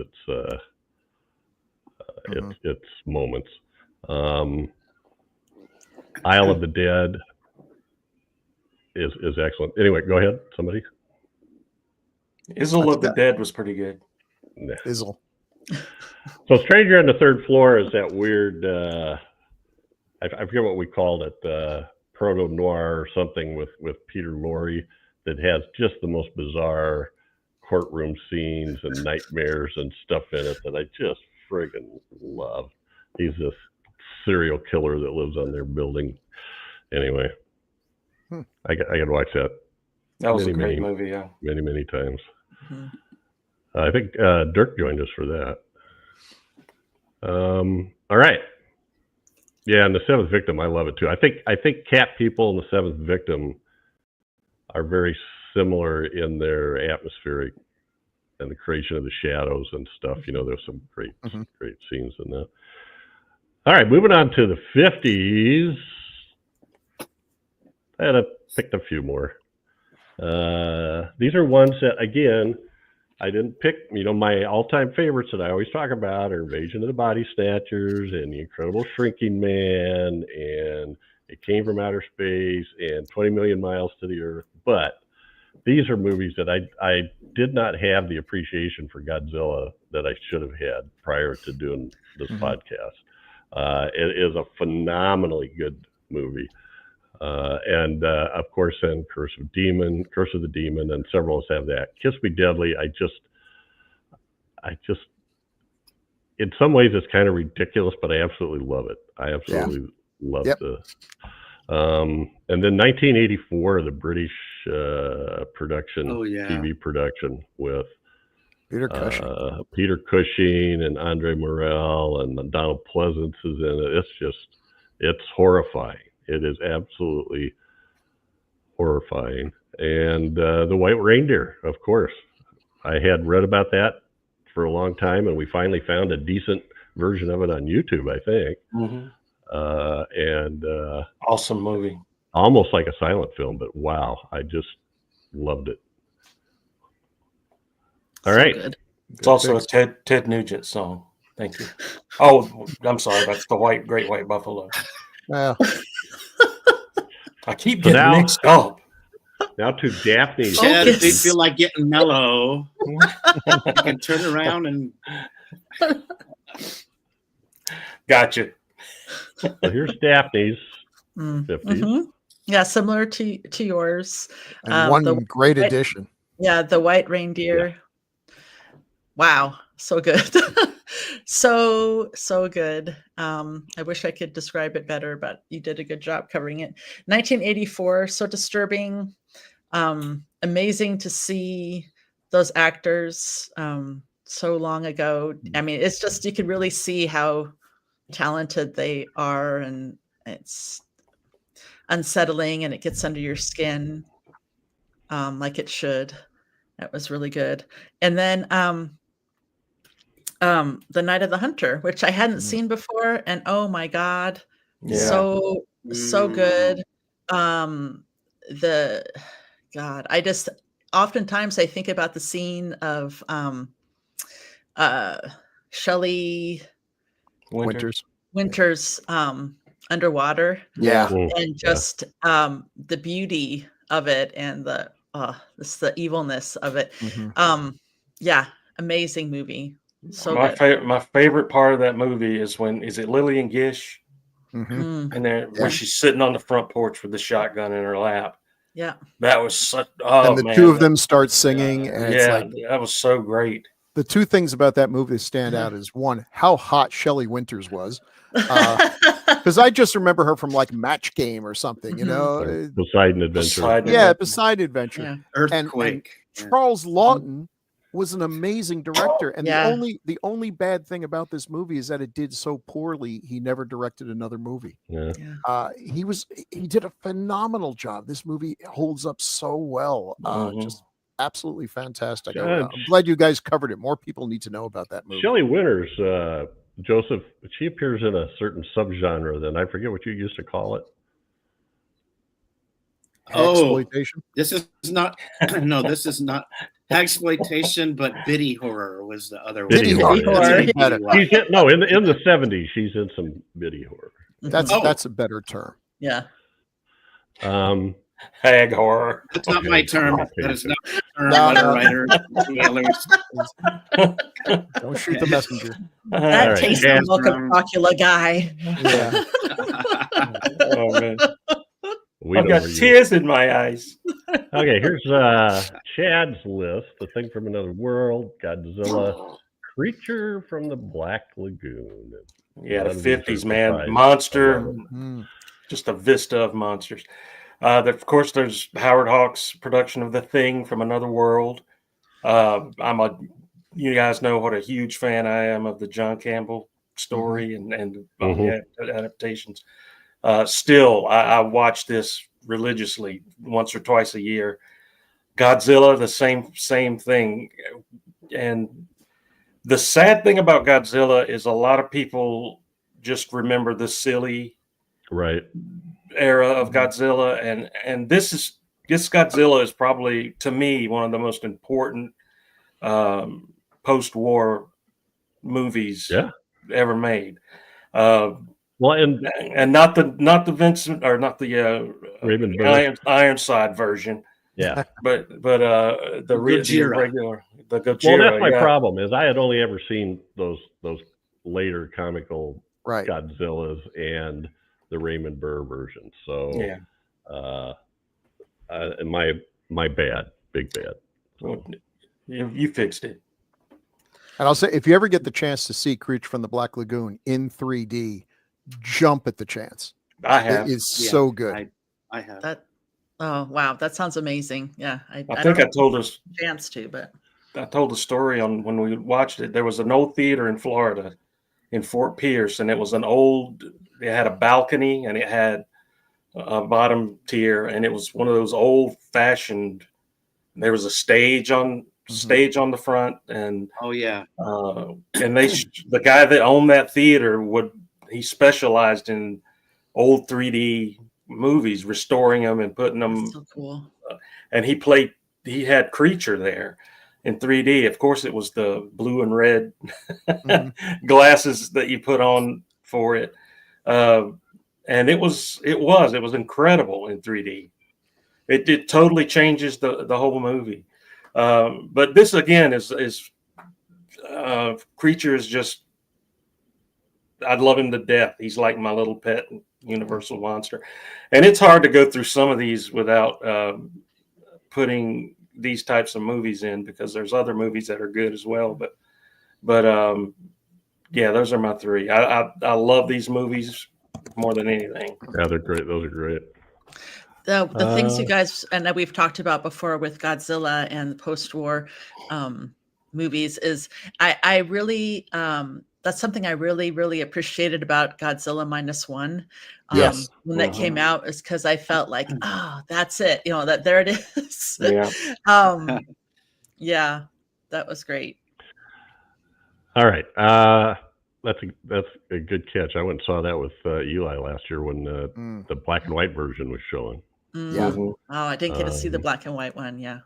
its moments. Isle of the Dead is excellent. Anyway, go ahead, somebody. Isle of the Dead was pretty good. Nah. Izzle. So Stranger on the Third Floor is that weird, I forget what we called it, proto-noir or something with Peter Lorre that has just the most bizarre courtroom scenes and nightmares and stuff in it that I just friggin' love. He's this serial killer that lives on their building. Anyway, I got to watch that. That was a great movie, yeah. Many times. I think Dirk joined us for that. All right. Yeah, and The Seventh Victim, I love it too. I think Cat People and The Seventh Victim are very similar in their atmospheric and the creation of the shadows and stuff. You know, there's some great scenes in that. All right, moving on to the 50s. I had to pick a few more. These are ones that, again, I didn't pick. You know, my all-time favorites that I always talk about are Invasion of the Body Snatchers and The Incredible Shrinking Man and It Came from Outer Space and 20 Million Miles to the Earth. But these are movies that I did not have the appreciation for Godzilla that I should have had prior to doing this podcast. It is a phenomenally good movie. And of course, then Curse of the Demon, and several of us have that. Kiss Me Deadly, I just, in some ways it's kind of ridiculous, but I absolutely love it. I absolutely love this. And then 1984, the British production, TV production with Peter Cushing and Andre Morel and Donald Pleasance is in it. It's horrifying. It is absolutely horrifying. And The White Reindeer, of course. I had read about that for a long time, and we finally found a decent version of it on YouTube, I think. And awesome movie. Almost like a silent film, but wow, I just loved it. All right. Good. It's also a Ted Nugent song. Thank you. Oh, I'm sorry. That's the Great White Buffalo. Well, I keep getting mixed up. Now to Daphne. Chad, if you feel like getting mellow, you can turn around and Gotcha. So here's Daphne's Mm. 50s. Mhm. Yeah, similar to yours. And one the great white- addition. Yeah, the white reindeer. Wow, so good. so good. I wish I could describe it better, but you did a good job covering it. 1984, so disturbing. Amazing to see those actors so long ago. I mean, it's just, you can really see how talented they are, and it's unsettling and it gets under your skin like it should. That was really good. And then The Night of the Hunter, which I hadn't seen before, and oh my god, so good. The God, I just oftentimes I think about the scene of Shelley Winters underwater. Yeah. And just the beauty of it, and the evilness of it. Yeah, amazing movie. So my favorite part of that movie is is it Lillian Gish? Mm-hmm. And then when she's sitting on the front porch with the shotgun in her lap. Yeah. That was such and the two of them start singing, and it's like, that was so great. The two things about that movie that stand out is, one, how hot Shelley Winters was. Because I just remember her from like Match Game or something, you know. Poseidon Adventure. Poseidon Adventure. Yeah. Earthquake. And Charles Lawton was an amazing director. And the only bad thing about this movie is that it did so poorly, he never directed another movie. He did a phenomenal job. This movie holds up so well. Just absolutely fantastic. I'm glad you guys covered it. More people need to know about that movie. Shelley Winters, Joseph, she appears in a certain subgenre. Then I forget what you used to call it. Exploitation. This is not. No, this is not exploitation, but biddy horror was the other one. Biddy horror. She's in the 70s, she's in some biddy horror. That's a better term. Yeah. Hag horror. That's not my term. That is not my term. Writer. Don't shoot the messenger. That tastes like a Dracula guy. Yeah. Oh man. I've got tears in my eyes. Okay, here's Chad's list. The Thing from Another World, Godzilla, Creature from the Black Lagoon. Yeah, the 50s, man. Monster. Just a vista of monsters. Of course, there's Howard Hawks' production of The Thing from Another World. You guys know what a huge fan I am of the John Campbell story and adaptations. Still, I watch this religiously once or twice a year. Godzilla, the same thing. And the sad thing about Godzilla is a lot of people just remember the silly era of Godzilla, and this Godzilla is probably, to me, one of the most important post-war movies ever made. And not the Vincent, or not the Ironside version. Yeah, but the regular, the Gojira. Well, that's my problem. Is I had only ever seen those later comical Godzillas and the Raymond Burr version. So and my bad, big bad. So. You fixed it. And I'll say, if you ever get the chance to see Creature from the Black Lagoon in 3D, jump at the chance. I have. It is so good. I have. That. Oh wow, that sounds amazing. Yeah, I think I told us chance to, but I told the story on when we watched it. There was an old theater in Florida, in Fort Pierce, and it was it had a balcony and it had a bottom tier, and it was one of those old fashioned. There was a stage on the front, and and the guy that owned that theater he specialized in old 3D movies, restoring them and putting them. That's so cool. And he had Creature there in 3D. Of course, it was the blue and red glasses that you put on for it. And it was incredible in 3D. It totally changes the whole movie. But this again is Creature is just, I'd love him to death. He's like my little pet universal monster. And it's hard to go through some of these without putting these types of movies in, because there's other movies that are good as well. But yeah, those are my three. I love these movies more than anything. Yeah, they're great. Those are great. The things you guys, and that we've talked about before with Godzilla and the post-war movies, is I really that's something I really, really appreciated about Godzilla -1. Yes. When that came out, is because I felt like, oh, that's it. You know, that there it is. Yeah. Yeah, that was great. All right. That's a good catch. I went and saw that with Eli last year when the black and white version was showing. Yeah. Oh, I didn't get to see the black and white one. Yeah.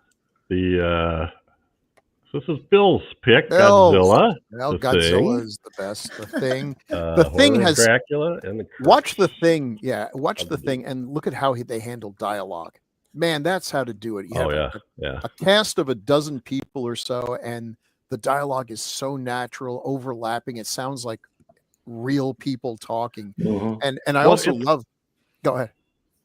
So this is Bill's pick. Bill. Godzilla. Well, The Godzilla Thing. is the best. The Thing. The Thing has Dracula and the Curse. Watch The Thing. Yeah, watch The Thing and look at how they handle dialogue. Man, that's how to do it. You have a cast of a dozen people or so, and the dialogue is so natural, overlapping. It sounds like real people talking. And I also love. Go ahead.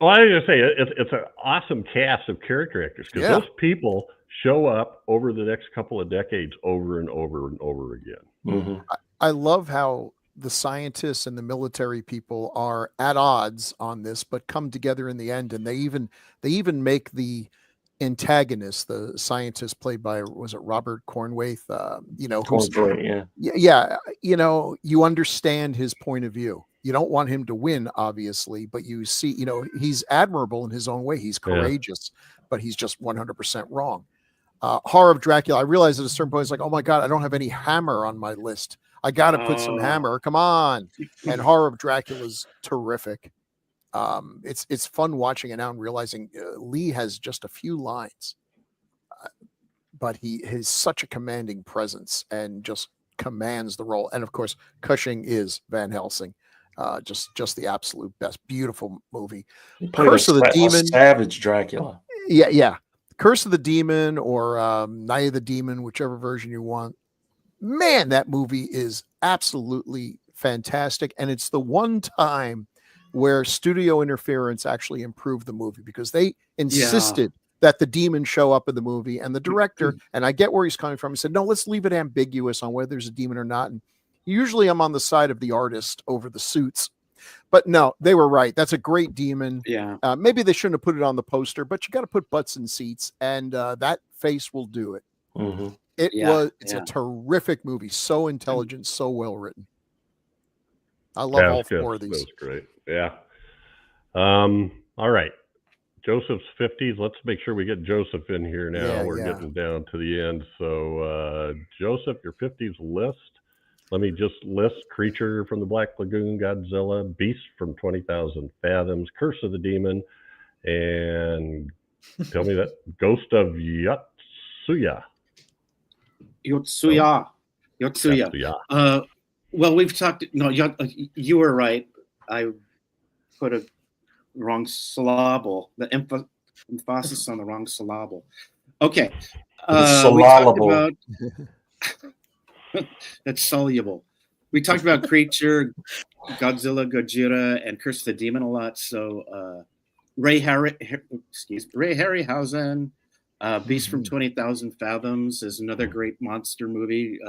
Well, I was going to say it's an awesome cast of character actors, because those people show up over the next couple of decades over and over and over again. I love how the scientists and the military people are at odds on this, but come together in the end. And they even make the antagonist, the scientist played by, was it Robert Cornwaith? You understand his point of view. You don't want him to win, obviously, but you see, he's admirable in his own way. He's courageous, but he's just 100% wrong. Horror of Dracula. I realized at a certain point, it's like, oh my God, I don't have any Hammer on my list. I got to put some Hammer. Come on. And Horror of Dracula is terrific. It's fun watching it now and realizing Lee has just a few lines, but he has such a commanding presence and just commands the role. And of course, Cushing is Van Helsing. Just the absolute best. Beautiful movie. Curse of the Demon. Savage Dracula. Yeah. Curse of the Demon or Night of the Demon, whichever version you want. Man, that movie is absolutely fantastic. And it's the one time where studio interference actually improved the movie, because they insisted that the demon show up in the movie. And the director, and I get where he's coming from, he said, no, let's leave it ambiguous on whether there's a demon or not. And usually I'm on the side of the artist over the suits. But no, they were right. That's a great demon. Yeah. Maybe they shouldn't have put it on the poster, but you got to put butts in seats, and that face will do it. It's a terrific movie. So intelligent, so well written. I love all four of these. That was great. Yeah. All right. Joseph's 50s. Let's make sure we get Joseph in here now. We're getting down to the end. So, Joseph, your 50s list. Let me just list Creature from the Black Lagoon, Godzilla, Beast from 20,000 Fathoms, Curse of the Demon, and tell me that Ghost of Yotsuya. Yotsuya. Well, we've talked. No, you were right. I put a wrong syllable. The emphasis on the wrong syllable. Okay. We talked about that's soluble. We talked about Creature, Godzilla, Gojira, and Curse of the Demon a lot. So Ray Harryhausen, Beast from 20,000 Fathoms is another great monster movie.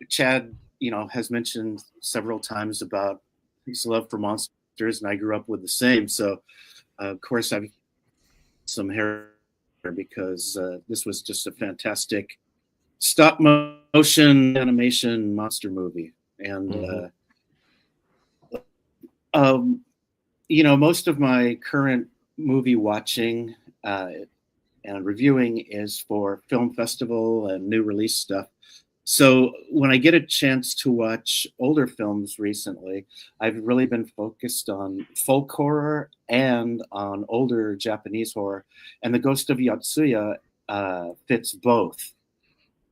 Chad, has mentioned several times about his love for monsters, and I grew up with the same. So, of course, I've some hair because this was just a fantastic stop motion animation monster movie. And, most of my current movie watching and reviewing is for film festival and new release stuff. So when I get a chance to watch older films recently, I've really been focused on folk horror and on older Japanese horror. And The Ghost of Yotsuya fits both.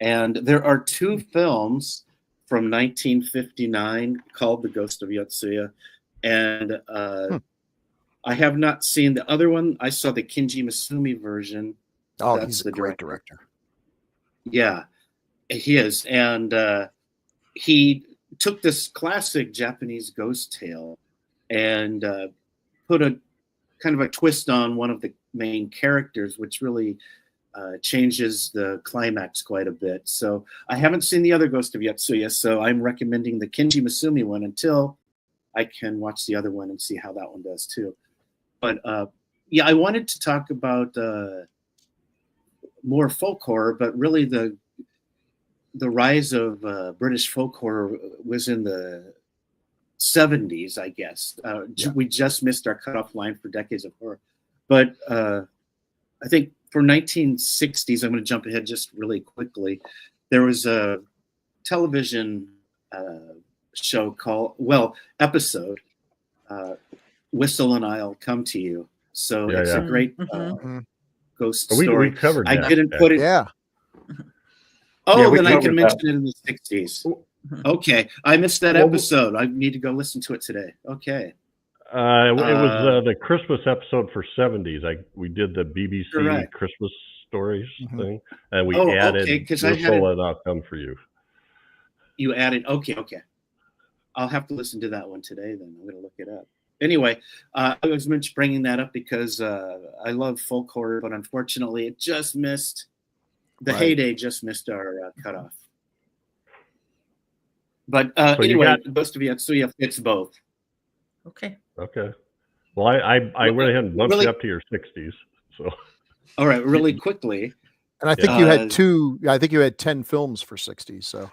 And there are two films from 1959 called The Ghost of Yotsuya. And I have not seen the other one. I saw the Kinji Misumi version. Oh, he's a great director. Yeah. He is, and he took this classic Japanese ghost tale and put a kind of a twist on one of the main characters, which really changes the climax quite a bit. So I haven't seen the other Ghost of Yotsuya, so I'm recommending the Kenji Masumi one until I can watch the other one and see how that one does too. But yeah, I wanted to talk about more folk horror, but really the rise of British folk horror was in the 70s, I guess. We just missed our cutoff line for decades of horror. But I think for 1960s, I'm going to jump ahead just really quickly. There was a television show episode, Whistle and I'll Come to You. So it's a great ghost story. We covered that. I didn't put it. Yeah. Oh, then I can mention it in the 60s. Okay. I missed that episode. I need to go listen to it today. Okay. It was the Christmas episode for 70s. We did the BBC Christmas stories thing, and we added Whistle and I'll Come for You. You added, okay. I'll have to listen to that one today then. I'm going to look it up. Anyway, I was bringing that up because I love folk horror, but unfortunately it just missed, heyday just missed our cutoff. But so anyway, Ghost of Yotsuya fits both. Okay. Well, I went ahead and bumped you up to your 60s. So. All right, really quickly. And I think you had two. I think you had 10 films for 60s. So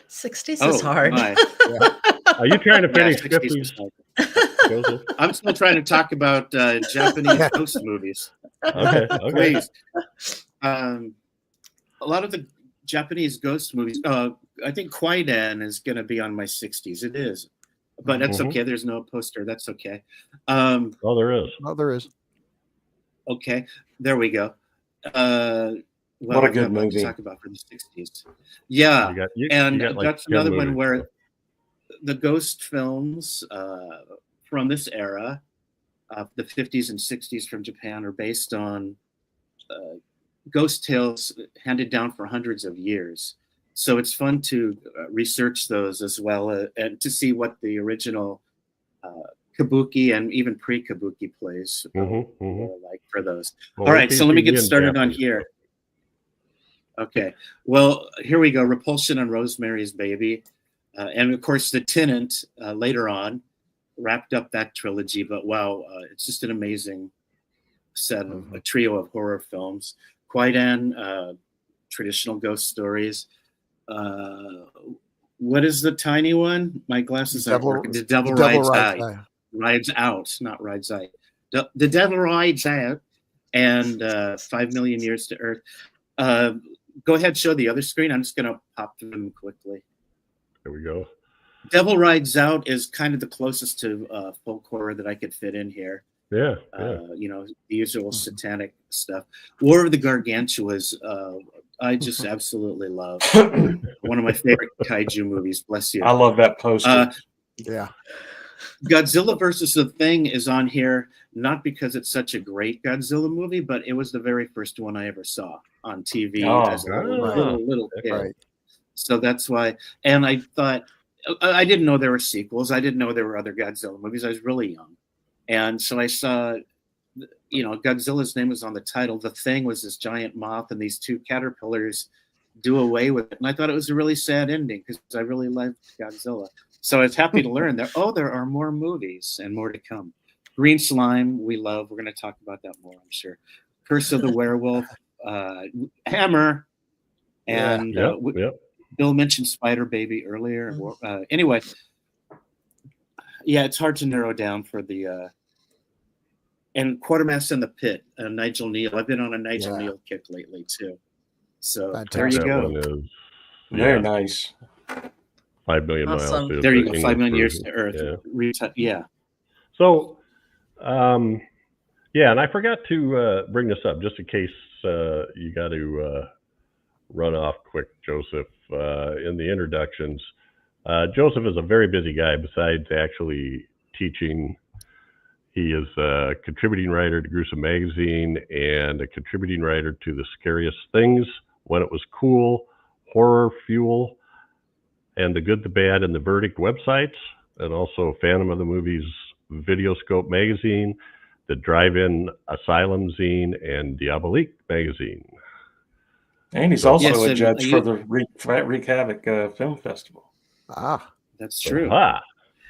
60s is hard. Are you trying to finish 50s? I'm still trying to talk about Japanese ghost movies. Okay. Please. A lot of the Japanese ghost movies. I think Kwaidan is going to be on my 60s. It is. But that's okay. There's no poster. That's okay. There is. Oh, there is. Okay. There we go. What a good movie to talk about for the 60s. Yeah. That's another one where the ghost films from this era, the 50s and 60s from Japan, are based on ghost tales handed down for hundreds of years. So it's fun to research those as well and to see what the original kabuki and even pre-kabuki plays were like for those. All right, so let me get started on here. Okay, well, here we go. Repulsion and Rosemary's Baby. And of course, The Tenant later on wrapped up that trilogy. But wow, it's just an amazing set of a trio of horror films. Kwaidan, traditional ghost stories. What is the tiny one? My glasses aren't working. The Devil Rides Out. Rides Out, not Rides Out. The Devil Rides Out and 5 Million Years to Earth. Go ahead, show the other screen. I'm just going to pop through them quickly. There we go. Devil Rides Out is kind of the closest to folk horror that I could fit in here. Yeah. You know, the usual satanic stuff. War of the Gargantuas, I just absolutely love. One of my favorite kaiju movies. Bless you. I love that poster. Godzilla versus the Thing is on here, not because it's such a great Godzilla movie, but it was the very first one I ever saw on TV as a little kid. Right. So that's why. And I thought, I didn't know there were sequels. I didn't know there were other Godzilla movies. I was really young. And so I saw, you know, Godzilla's name was on the title. The Thing was this giant moth, and these two caterpillars do away with it. And I thought it was a really sad ending because I really liked Godzilla. So I was happy to learn that, there are more movies and more to come. Green Slime, we love. We're going to talk about that more, I'm sure. Curse of the Werewolf, Hammer, and Bill mentioned Spider Baby earlier. Anyway, it's hard to narrow down for the and Quatermass in the Pit, Nigel Neal. I've been on a Nigel Neal kick lately too. So there you go. Very nice. 5 million miles. There you go. 5 million years to Earth. So, and I forgot to bring this up just in case you got to run off quick, Joseph, in the introductions. Joseph is a very busy guy besides actually teaching. He is a contributing writer to Gruesome Magazine and a contributing writer to The Scariest Things, When It Was Cool, Horror Fuel and the Good, the Bad, and the Verdict websites, and also Phantom of the Movies Videoscope magazine, the Drive-In Asylum zine, and Diabolique magazine. And he's also Yes, a and judge you- for the Wreak Havoc Film Festival. Ah, That's true. Ah,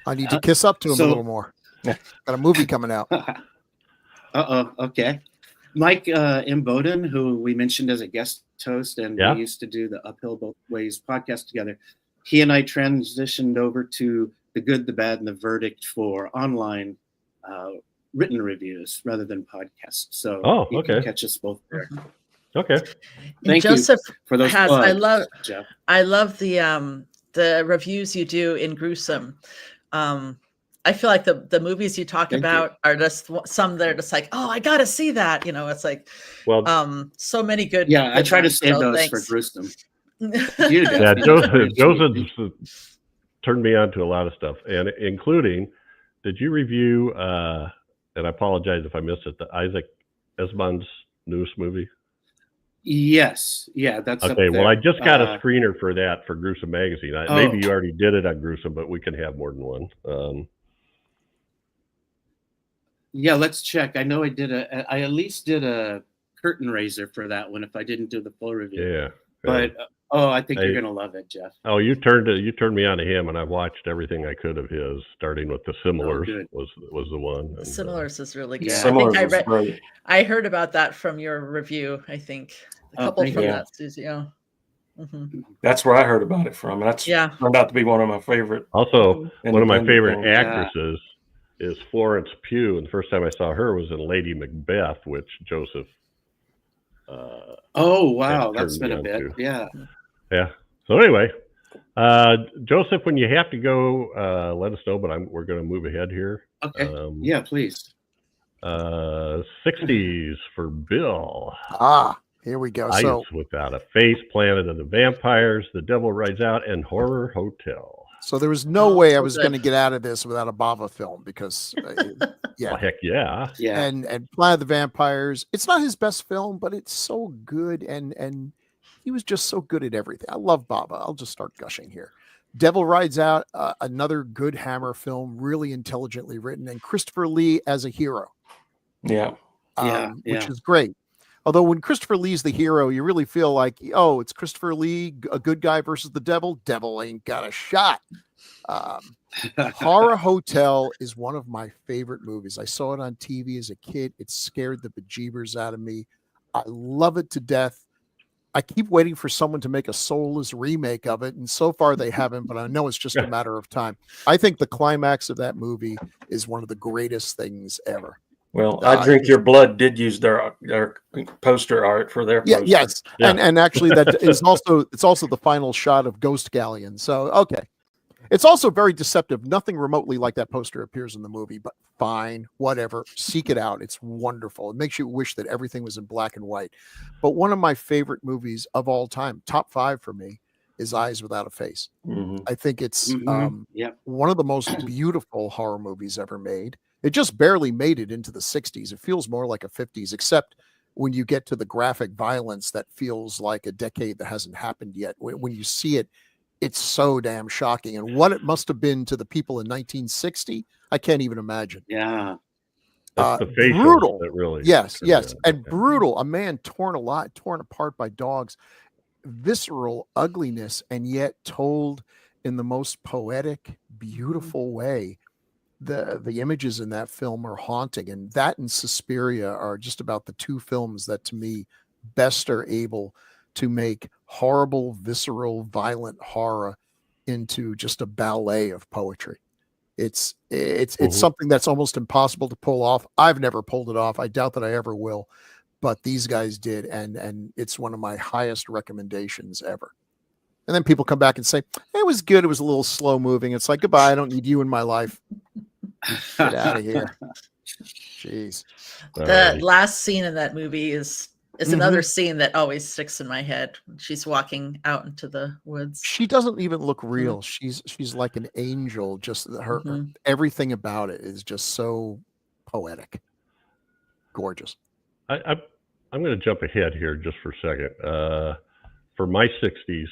I need to kiss up to him a so- little more. Got a movie coming out. Okay. Mike Imboden, who we mentioned as a guest host, and Yeah. we used to do the Uphill Both Ways podcast together. He and I transitioned over to the Good, the Bad, and the Verdict for online written reviews rather than podcasts. So you okay. can catch us both there. okay. Thank Joseph you for those has. plugs, Jeff. I love the reviews you do in Gruesome. I feel like the movies you talk Thank about are just some that are just like, oh, I gotta see that. You know, it's like, Well, so many good. Yeah, I good try to ones, save so those thanks. for Gruesome. yeah, Joseph turned me on to a lot of stuff, and including, did you review, and I apologize if I missed it, the Isaac Esmond's newest movie? Yes. Yeah, that's up Okay, well, there. I just got a screener for that for Gruesome Magazine. Oh. Maybe you already did it on Gruesome, but we can have more than one. Yeah, let's check. I know I at least did a curtain raiser for that one if I didn't do the full review. Yeah. But I think you're gonna love it, Jeff. Oh, you turned me on to him, and I've watched everything I could of his, starting with The Similars good. was the one. And, Similars is really good. Yeah. Similars I was think great. I heard about that from your review. I think a Oh, couple thank from you. that studio. Mhm. That's where I heard about it from. That's Yeah. turned out to be one of my favorite. Also, one of my Independent favorite things, yeah. actresses is Florence Pugh, and the first time I saw her was in Lady Macbeth, which Joseph. Oh wow, Yeah, that's been a turned me bit. on to. Yeah. Yeah. So anyway, Joseph, when you have to go, let us know. But we're going to move ahead here. Okay. Yeah, please. 60s for Bill. Ah, here we go. Eyes So, Without a Face, Planet of the Vampires, The Devil Rides Out, and Horror Hotel. so there was no way I so was good. going to get out of this without a Bava film because, yeah. Well, heck yeah. Yeah. And Planet of the Vampires, it's not his best film, but it's so good, and he was just so good at everything. I love Bava. I'll just start gushing here. Devil Rides Out, another good Hammer film, really intelligently written, and Christopher Lee as a hero. Yeah. Which is great. Although when Christopher Lee's the hero, you really feel like, oh, it's Christopher Lee, a good guy versus the devil. Devil ain't got a shot. Horror Hotel is one of my favorite movies. I saw it on TV as a kid. It scared the bejeebers out of me. I love it to death. I keep waiting for someone to make a soulless remake of it, and so far they haven't, but I know it's just a matter of time. I think the climax of that movie is one of the greatest things ever. Well, I Drink Your Blood did use their poster art for their poster. Yes. Yeah. And actually that is also the final shot of Ghost Galleon. So okay. It's also very deceptive. Nothing remotely like that poster appears in the movie, but fine, whatever. Seek it out. It's wonderful. It makes you wish that everything was in black and white. But one of my favorite movies of all time, top 5 for me, is Eyes Without a Face. Mhm. I think it's Yep. one of the most beautiful horror movies ever made. It just barely made it into the 60s. It feels more like a 50s, except when you get to the graphic violence that feels like a decade that hasn't happened yet. When you see it, it's so damn shocking. And what it must have been to the people in 1960, I can't even imagine. Yeah. That's the facials brutal. that really. Yes, turn yes. me on. And brutal. A man torn apart by dogs. Visceral ugliness, and yet told in the most poetic, beautiful way. The images in that film are haunting, and that and Suspiria are just about the two films that to me best are able to make horrible, visceral, violent horror into just a ballet of poetry. It's something that's almost impossible to pull off. I've never pulled it off. I doubt that I ever will, but these guys did, and it's one of my highest recommendations ever. And then people come back and say, it was good. It was a little slow moving. It's like, goodbye. I don't need you in my life. Get out of here. Jeez. The last scene in that movie is another scene that always sticks in my head. She's walking out into the woods. She doesn't even look real. She's like an angel. Just her everything about it is just so poetic. Gorgeous. I'm going to jump ahead here just for a second. For my 60s,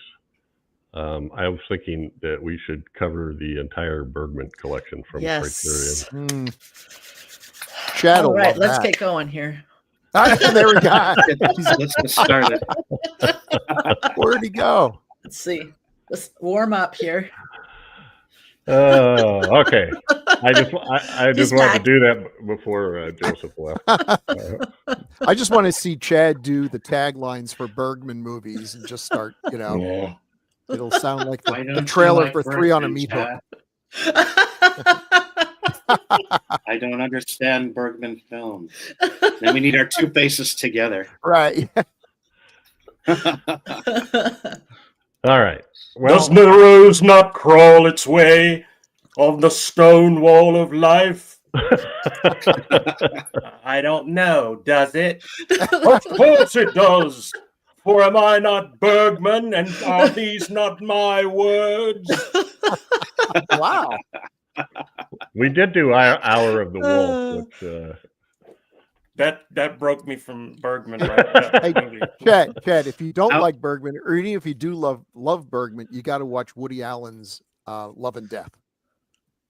I was thinking that we should cover the entire Bergman collection from Yes. Criterion. Chad All will right, love let's that. get going here. There we go. Let's get started. Where'd he go? Let's see. Let's warm up here. Okay. I just He's wanted back. to do that before Joseph left. I just want to see Chad do the taglines for Bergman movies and just start, Yeah. it'll sound like Why the don't you trailer like for Three on a Bergman, Meat Hook. Chad? I don't understand Bergman films. Then we need our two faces together. Right. All right. Well, Does the rose not crawl its way on the stone wall of life? I don't know, does it? Of course it does. For am I not Bergman, and are these not my words? Wow. we did do our Hour of the Wolf, which That broke me from Bergman right there. Hey, Chad, if you don't Out. like Bergman, or even if you do love Bergman, you got to watch Woody Allen's Love and Death,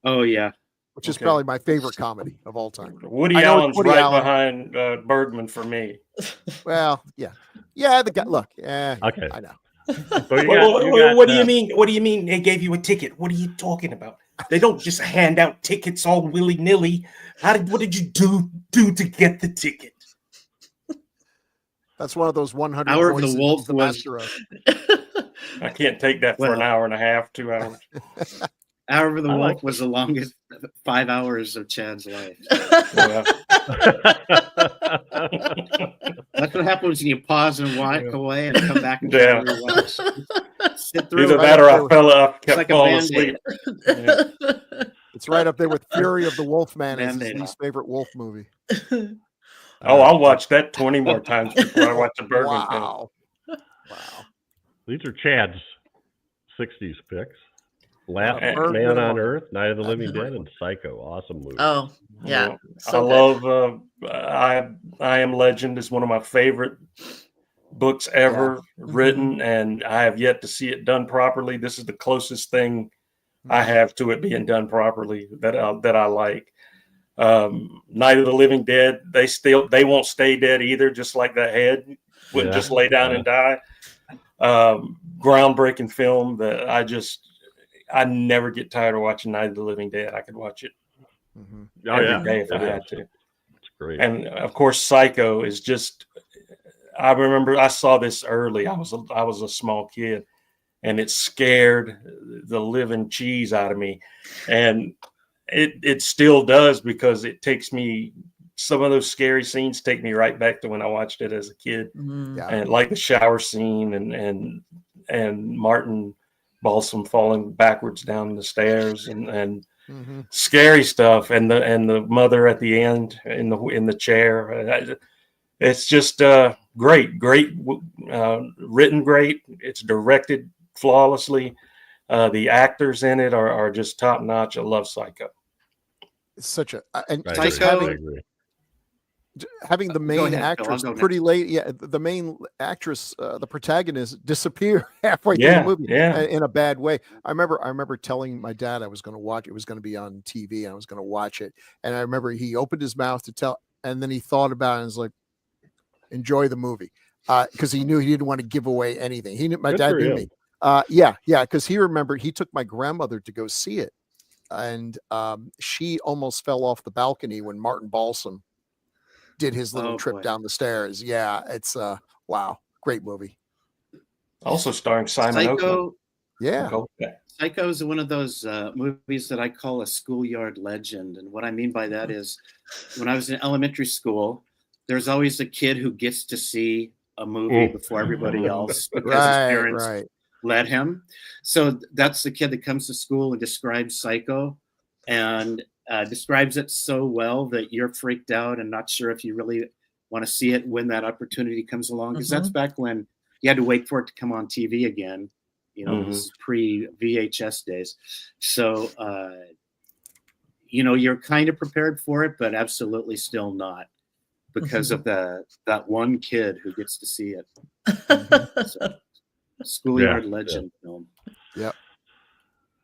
Oh yeah. which is Okay. probably my favorite comedy of all time. Woody I know it's Allen's Woody right Allen. behind Bergman for me. Well, yeah. The guy. Look, okay. I know. So you got, What do you mean? What do you mean they gave you a ticket? What are you talking about? They don't just hand out tickets all willy nilly. What did you do to get the ticket? That's one of those 100 Hour of the voices Wolf he's the was- master of. I can't take that for an Well- hour and a half, 2 hours. Hour of the I Wolf like was the longest 5 hours of Chad's life. Yeah. That's what happens when you pause and walk away and come back and Yeah. try to rewatch. Sit through Either it. right that or up I fell up, It's kept like a falling Band-Aid. asleep. Yeah. It's right up there with Fury of the Wolfman as his Band-Aid. least favorite wolf movie. Oh, I'll watch that 20 more times before I watch the Bergman film. Wow. These are Chad's 60s picks. Last Bergman Man on one. Earth, Night of the Living Dead, and Psycho. Awesome movie. Oh, yeah. Yeah. So I good. love I Am Legend is one of my favorite books ever written, and I have yet to see it done properly. This is the closest thing I have to it being done properly that I like. Night of the Living Dead, they won't stay dead either, just like that head wouldn't just lay down and die. Groundbreaking film that I never get tired of watching Night of the Living Dead. I could watch it every day if I had to. It's great. And of course, Psycho is just. I remember I saw this early. I was a small kid, and it scared the living cheese out of me, and it still does, because it takes me. Some of those scary scenes take me right back to when I watched it as a kid, and like the shower scene and Martin Balsam falling backwards down the stairs and scary stuff, and the mother at the end in the chair. It's just great, written great. It's directed flawlessly. The actors in it are just top notch. I love Psycho. It's such a and I just Psycho- agree. having the Go main ahead, Phil. I'll actress go next. pretty late. Yeah, the main actress, the protagonist, disappear halfway Yeah, through the movie yeah. in a bad way. I remember telling my dad I was going to watch. It was going to be on TV, and I was going to watch it. And I remember he opened his mouth to tell, and then he thought about it and was like, "Enjoy the movie," because he knew he didn't want to give away anything. He knew my Good dad for knew him. me. Yeah, because he remembered he took my grandmother to go see it, and she almost fell off the balcony when Martin Balsam did his little Oh, trip boy. down the stairs. Yeah, it's wow, great movie. Also starring Simon Oakland. Psycho. Yeah, Okay. Psycho is one of those movies that I call a schoolyard legend. And what I mean by that is when I was in elementary school, there's always a kid who gets to see a movie before everybody else because his parents right. let him. So that's the kid that comes to school and describes Psycho and describes it so well that you're freaked out and not sure if you really want to see it when that opportunity comes along. Because that's back when you had to wait for it to come on TV again. You know, this is pre-VHS days. So, you're kind of prepared for it, but absolutely still not because of that one kid who gets to see it. So, Schoolyard Legend film. Yep.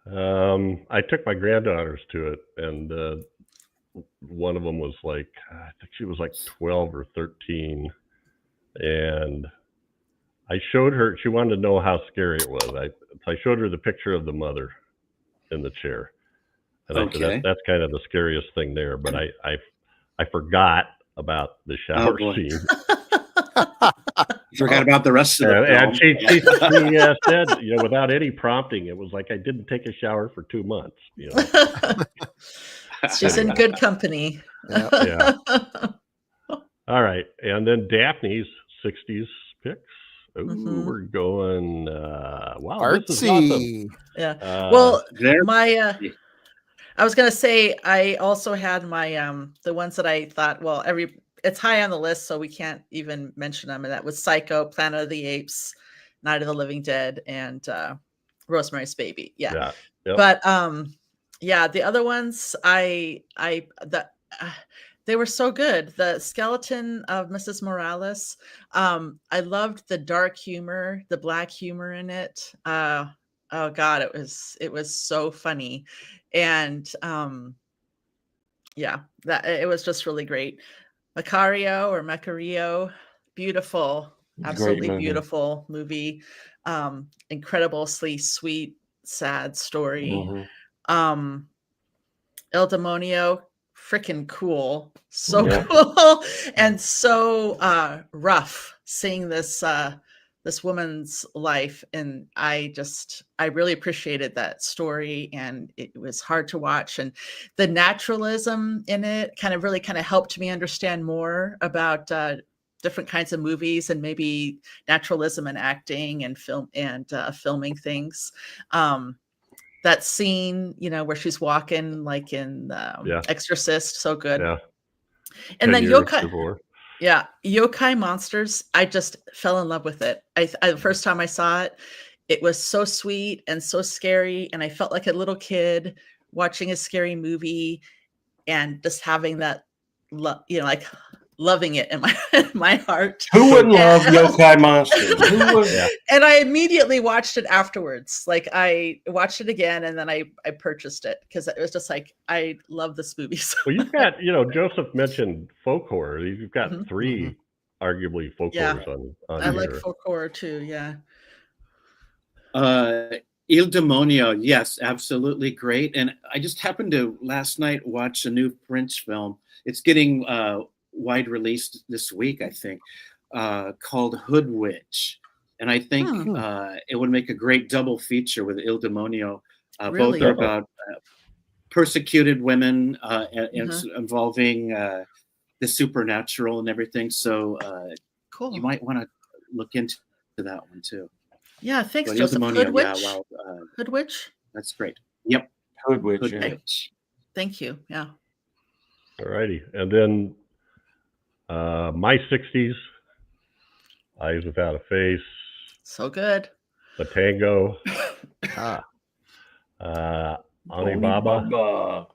I took my granddaughters to it, and one of them was like, I think she was like 12 or 13, and I showed her. She wanted to know how scary it was. I showed her the picture of the mother in the chair, and I said that's kind of the scariest thing there. But I forgot about the shower scene. Forgot about the rest of the film. And she said, without any prompting, it was like I didn't take a shower for 2 months. She's in good company. Yeah. All right, and then Daphne's 60s picks. Ooh, we're going. Wow, artsy. This is awesome. Yeah. Well, I was gonna say I also had my the ones that I thought, well, it's high on the list, so we can't even mention them. And that was Psycho, Planet of the Apes, Night of the Living Dead, and Rosemary's Baby. Yeah. Yep. But the other ones they were so good. The Skeleton of Mrs. Morales. I loved the dark humor, the black humor in it. Oh God, it was so funny. And it was just really great. Macario, beautiful, absolutely beautiful movie. Incredibly sweet, sad story. El Demonio, freaking cool, so cool, and so rough seeing this woman's life, and I really appreciated that story, and it was hard to watch, and the naturalism in it kind of helped me understand more about different kinds of movies, and maybe naturalism in acting and film and filming things. That scene, where she's walking like in Exorcist, so good. Yeah. And then Yokai Monsters, I just fell in love with it. The first time I saw it, it was so sweet and so scary, and I felt like a little kid watching a scary movie and just having that, like loving it in my heart. Who wouldn't love Yokai Monsters? Who would? And I immediately watched it afterwards. Like I watched it again, and then I purchased it because it was just like, I love this movie. So well, you've got, Joseph mentioned folk horror. You've got three arguably folk horrors on I here. like folk horror too. Yeah. Il Demonio, yes, absolutely great. And I just happened to last night watch a new French film. It's getting wide released this week, I think, called Hood Witch. And I think it would make a great double feature with Il Demonio. Really? Both are about persecuted women and involving the supernatural and everything. So cool. You might want to look into that one too. Yeah, thanks, but Joseph. Hood Witch? Hood Witch? That's great. Yep. Hood Witch. Thank you. Yeah. All righty. And then my 60s, Eyes Without a Face. So good. The Tango. Onibaba.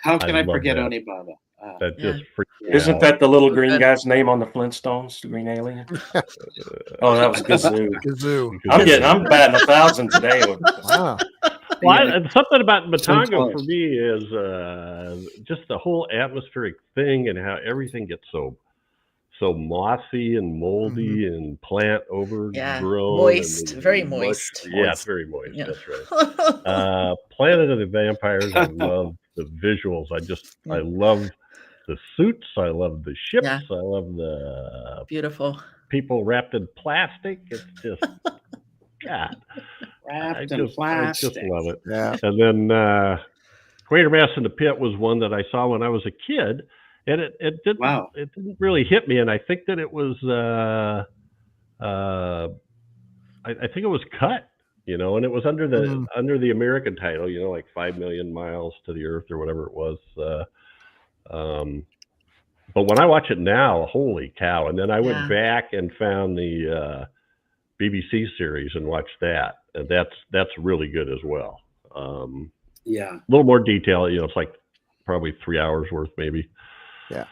How can I forget Onibaba? That just Isn't that the little green guy's name on the Flintstones, the green alien? Oh, that was Gazoo. I'm batting 1,000 today. Wow. Well, something about Matango for me is just the whole atmospheric thing and how everything gets so mossy and moldy and plant overgrown. Moist, very moist. Yeah, it's very moist. Yeah. That's right. Planet of the Vampires, I love the visuals. I love the suits. I love the ships. Yeah. I love the beautiful people wrapped in plastic. It's just God. I just love it. Yeah. And then Quatermass in the Pit was one that I saw when I was a kid, and it didn't really hit me. And I think that it was I think it was cut, and it was under the American title, like 5 million miles to the Earth or whatever it was. But when I watch it now, holy cow! And then I went back and found the BBC series and watched that. And that's really good as well. A little more detail. It's like probably 3 hours worth, maybe. Yeah.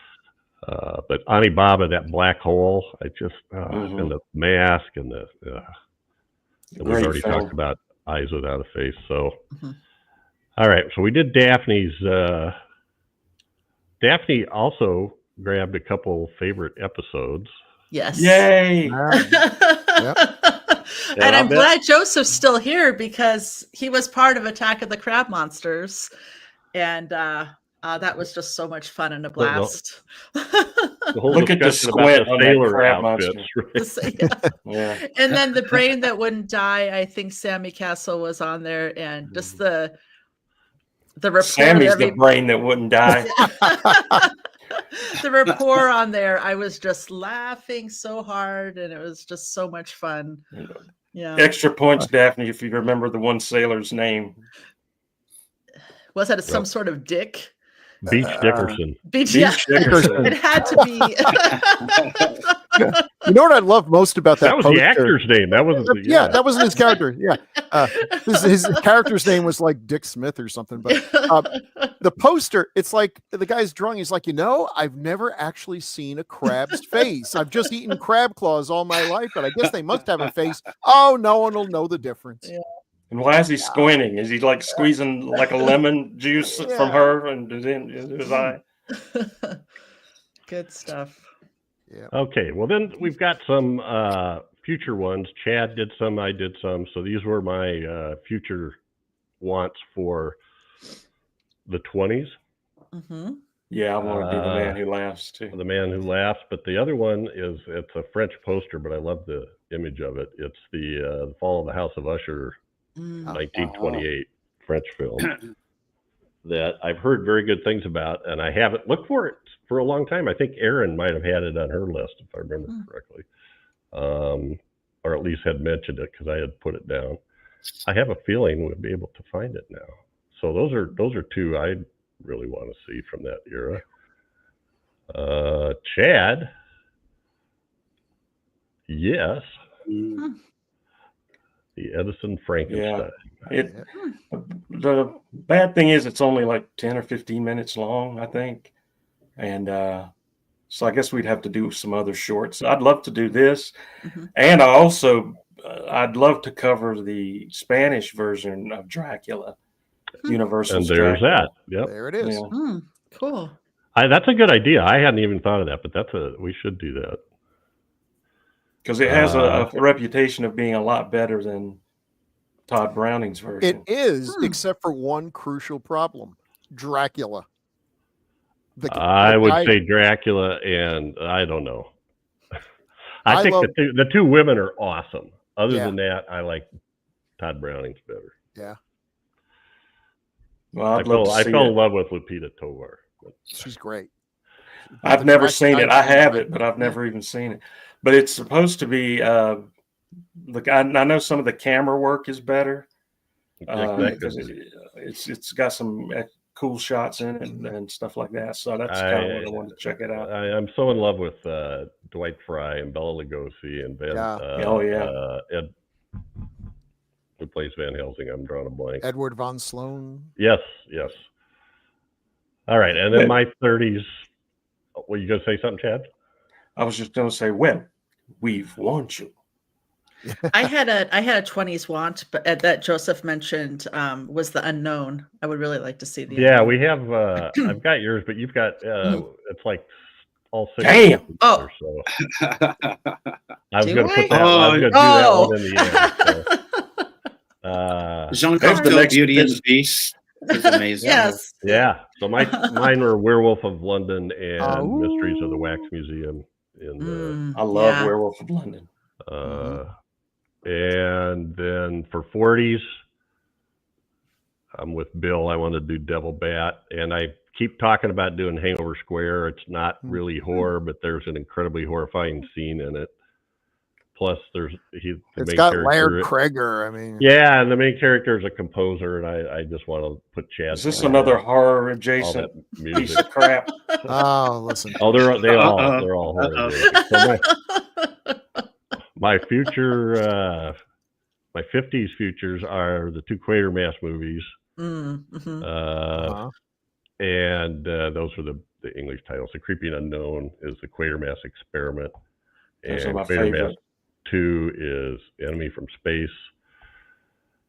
But Onibaba, that black hole, I just and the mask and the And we've already film. talked about Eyes Without a Face. So, all right. So we did Daphne's. Daphne also grabbed a couple favorite episodes. Yes. Yay! And I'm glad Joseph's still here because he was part of Attack of the Crab Monsters. And that was just so much fun and a blast. The whole Look at the discussion about squint the on that sailor crab outfits, monster. right? Yeah. And then the brain that wouldn't die, I think Sammy Castle was on there. And just the rapport. Sammy's the brain that wouldn't die. The rapport on there, I was just laughing so hard, and it was just so much fun. Yeah. Extra points, Daphne, if you remember the one sailor's name. Was that some sort of Dick? Beach Dickerson. Beach Dickerson. It had to be. You know what I love most about that? That was poster? the actor's name. That wasn't. That wasn't his character. Yeah, his character's name was like Dick Smith or something. But the poster, it's like the guy's drawing. He's like, I've never actually seen a crab's face. I've just eaten crab claws all my life, but I guess they must have a face. Oh, no one will know the difference. Yeah. And why is he squinting? Is he like squeezing like a lemon juice from her into his eye? Good stuff. Yeah. Okay, well then we've got some future ones. Chad did some, I did some. So these were my future wants for the 20s. Yeah, I want to be the man who laughs too. The Man Who Laughs, but the other one it's a French poster, but I love the image of it. It's the Fall of the House of Usher, 1928 French film that I've heard very good things about, and I haven't looked for it for a long time. I think Erin might have had it on her list, if I remember correctly, or at least had mentioned it because I had put it down. I have a feeling we'll be able to find it now. So those are two I really want to see from that era. Chad, yes. The Edison Frankenstein. Yeah. The bad thing is it's only like 10 or 15 minutes long, I think. And so I guess we'd have to do some other shorts. I'd love to do this. And I'd love to cover the Spanish version of Dracula. Universal. And there's Dracula. that. Yep. There it is. Yeah. Cool. That's a good idea. I hadn't even thought of that, but we should do that. Because it has a reputation of being a lot better than Todd Browning's version. It is, except for one crucial problem: Dracula. I would say Dracula, and I don't know. I think the two women are awesome. Other than that, I like Todd Browning's better. Yeah. Well, I fell in love with Lupita Tovar. She's great. I've never seen it. I have it, but I've never even seen it. But it's supposed to be. I know some of the camera work is better. It's got some cool shots in it and stuff like that. So that's kind of what I wanted to check it out. I'm so in love with Dwight Fry and Bela Lugosi and Ben. Ed, who plays Van Helsing? I'm drawing a blank. Edward von Sloan. Yes. All right, and then my 30s. Were you going to say something, Chad? I was just going to say, when we've warned you. I had a 20s want, but that Joseph mentioned was The Unknown. I would really like to see the. Yeah, we have. I've got yours, but you've got. It's like all 6. Damn. So. I was going to put that. I was going to do that one in the end. So. Jean-Claude Beauty and the Beast is amazing. Yes. Yeah. So mine were Werewolf of London and Mysteries of the Wax Museum. I love Werewolf of London. And then for 40s, I'm with Bill. I want to do Devil Bat, and I keep talking about doing Hangover Square. It's not really horror, but there's an incredibly horrifying scene in it. Plus, it's got Laird Kreger. I mean, yeah, and the main character is a composer, and I just want to put Chad. Is this another horror adjacent piece of crap? Oh, listen. Oh, they're all horror. So my future, my 50s futures are the 2 Quatermass movies, and those are the English titles. The Creeping Unknown is the Quatermass Experiment, Those and are my Quatermass favorite. 2 is Enemy from Space,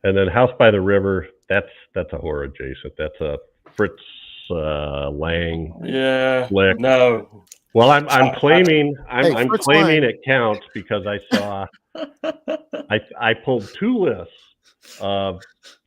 And then House by the River, that's a horror adjacent. That's a Fritz Lang flick. No. Well, I'm claiming Fritz claiming Lang. it counts because I saw I pulled 2 lists of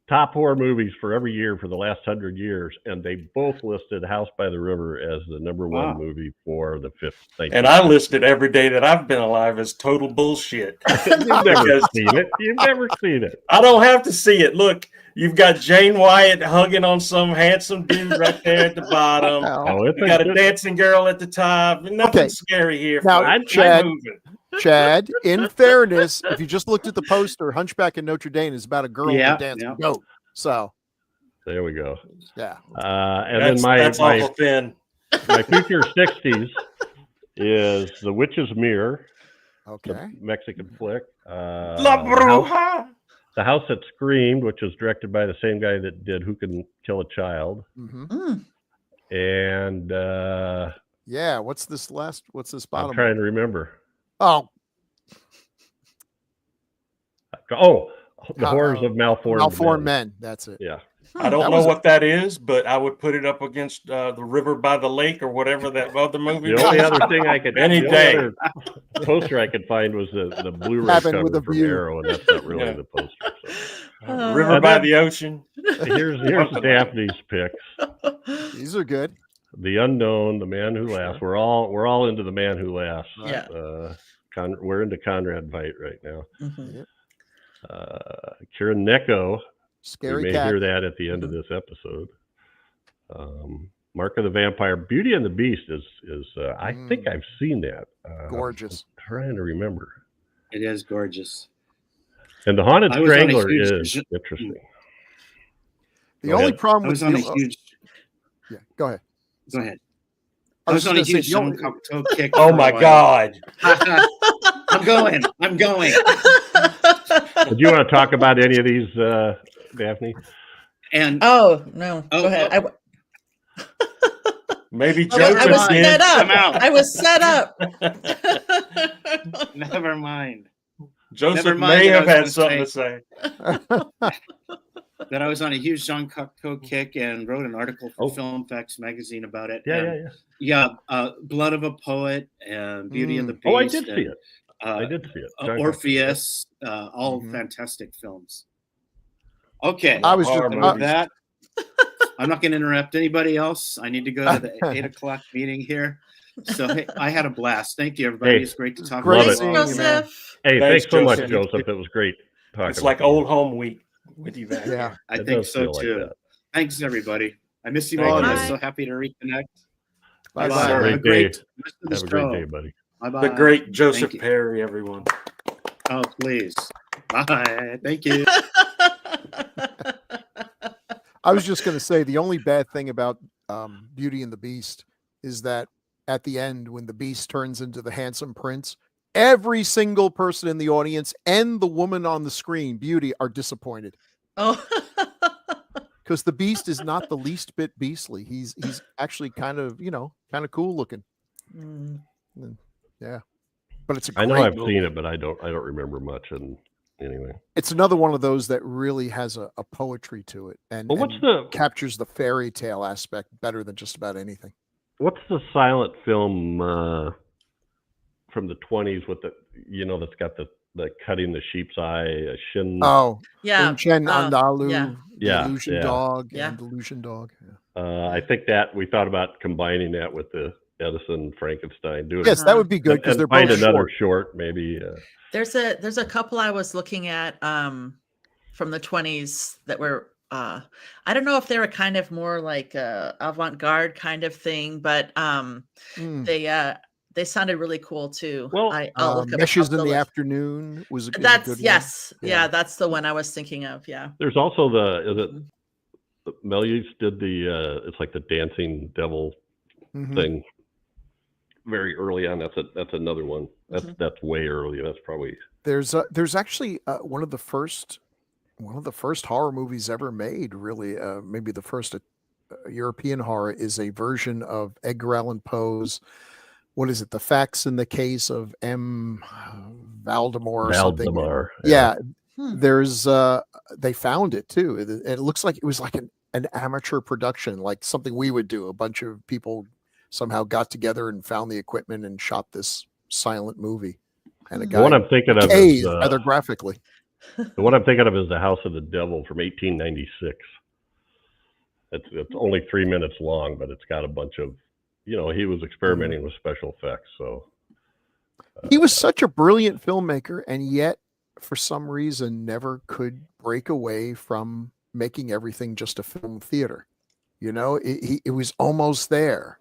top horror movies for every year for the last 100 years, and they both listed House by the River as the number 1 movie for the 5th. And I listed every day that I've been alive as total bullshit. You've never seen it. You've never seen it. I don't have to see it. Look, you've got Jane Wyatt hugging on some handsome dude right there at the bottom. You got a dancing girl at the top. Nothing scary here. Now, Chad, in fairness, if you just looked at the poster, Hunchback in Notre Dame is about a girl with a dancing goat. So there we go. Yeah. And then that's awful thin. My future 60s is The Witch's Mirror. Okay. The Mexican flick. La Bruja. The House That Screamed, which was directed by the same guy that did Who Can Kill a Child. And what's this bottom? I'm trying to remember. The Horrors of Malformed Men. That's it. Yeah. I don't know what that is, but I would put it up against the River by the Lake or whatever that other movie was. The only other thing I could other poster I could find was the Blu-ray Cabin cover with a from View. Arrow, and that's not really the poster. So. River by the Ocean. Here's Daphne's picks. These are good. The Unknown, The Man Who Laughs. We're all into The Man Who Laughs. Yeah. We're into Conrad Veidt right now. Kira Neko. Scary You may hear that at the end of this episode. Mark of the Vampire. Beauty and the Beast is I think I've seen that. Gorgeous. I'm trying to remember. It is gorgeous. And The Haunted I was on a Strangler huge- is interesting. The only problem I with was on a huge. go ahead. Go ahead. I I was was on a gonna say, huge the only- Jean Cocteau kick. Oh for a my while. God. I'm going. I'm going. Do you want to talk about any of these, Daphne? And Oh no, go ahead. Maybe I Joseph was did. set up. I'm out. I was set up. never mind. Joseph Never mind may that I have was had gonna something to say. That I was on a huge Jean Cocteau kick and wrote an article for Film Facts magazine about it. Yeah. Blood of a Poet and Beauty and the Beast. Oh, I did see and, it. I did see it. John Orpheus, all fantastic films. Okay, I was just with that. I'm not going to interrupt anybody else. I need to go to the 8:00 meeting here. So hey, I had a blast. Thank you, everybody. Hey, it's great to talk great about seeing it. you, man. Hey, Thanks, thanks so much, Joseph. Joseph. It was great talking. It's like with you. old home week with you back. Yeah. I It think does so feel like too. that. Thanks, everybody. I miss you Thank all, and you. I'm so happy to reconnect. Bye-bye. Bye-bye. Have a Have a great great day. rest of the Have a great show. day, buddy. Bye-bye. The great Joseph Thank you. Perry, everyone. Oh, please. Bye. Thank you. I was just going to say the only bad thing about Beauty and the Beast is that at the end, when the beast turns into the handsome prince, every single person in the audience and the woman on the screen, Beauty, are disappointed Oh, because the beast is not the least bit beastly. He's actually kind of cool looking. Yeah, but it's a I know great I've movie. seen it, but I don't remember much. And anyway, It's another one of those that really has a poetry to it and, well, and captures the fairy tale aspect better than just about anything. what's the silent film from the 20s with the that's got the cutting the sheep's eye, Shin? Oh, yeah. Chen Andalu, Yeah. Delusion Yeah. Dog, Yeah. and Delusion Dog. Yeah. I think that we thought about combining that with the Edison Frankenstein. Doing Yes, that would be good because and they're find both another short. short, maybe. There's a couple I was looking at from the 20s that were I don't know if they were kind of more like avant-garde kind of thing, but they sounded really cool too. Well, I'll look up Meshes up in the list. Afternoon was a That's good one. yes, Yeah. yeah, that's the one I was thinking of. Yeah. There's also Melius did the it's like the dancing devil Mhm. thing very early on. That's another one. That's way early. That's probably There's actually one of the first horror movies ever made. Really, maybe the first European horror is a version of Edgar Allan Poe's. What is it? The Facts in the Case of M. Valdemar or something. Valdemar. Yeah. There's they found it too. It looks like it was like an amateur production, like something we would do. A bunch of people somehow got together and found the equipment and shot this silent movie. And a guy, The one I'm thinking of is rather graphically. the one I'm thinking of is The House of the Devil from 1896. It's only 3 minutes long, but it's got a bunch of, he was experimenting with special effects. So he was such a brilliant filmmaker, and yet for some reason never could break away from making everything just a film theater. It was almost there.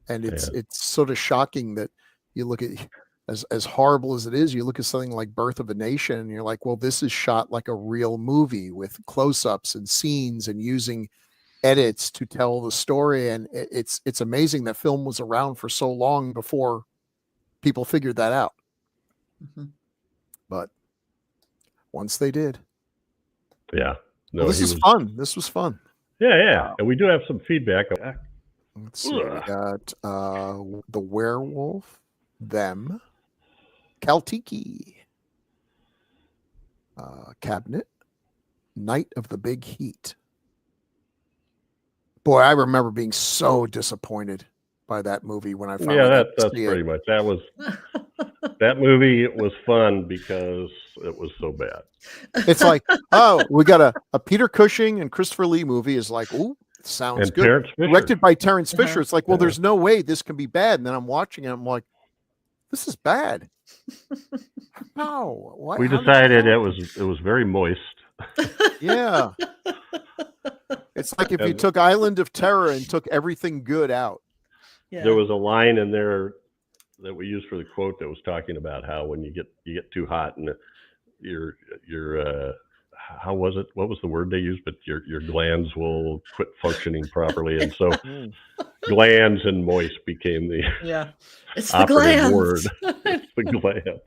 And it's sort of shocking that you look at, as horrible as it is, you look at something like Birth of a Nation and you're like, well, this is shot like a real movie with close-ups and scenes and using edits to tell the story. And it's amazing that film was around for so long before people figured that out. Mm-hmm. But once they did. Yeah. No, well, this is fun. This was fun. Yeah. And we do have some feedback. Let's see. We got The Werewolf, Them, Kaltiki, Cabinet, Night of the Big Heat. Boy, I remember being so disappointed by that movie when I found that's pretty much. That movie was fun because it was so bad. It's like, oh, we got a Peter Cushing and Christopher Lee movie is like, ooh, sounds and good. Directed by Terrence Fisher. It's like, well, there's no way this can be bad. And then I'm watching it. I'm like, this is bad. No, we decided it was very moist. Yeah, it's like if you took Island of Terror and took everything good out. Yeah. There was a line in there that we used for the quote that was talking about how when you get too hot and your how was it? What was the word they used? But your glands will quit functioning properly, and so glands and moist became the it's the glands word. It's the glands.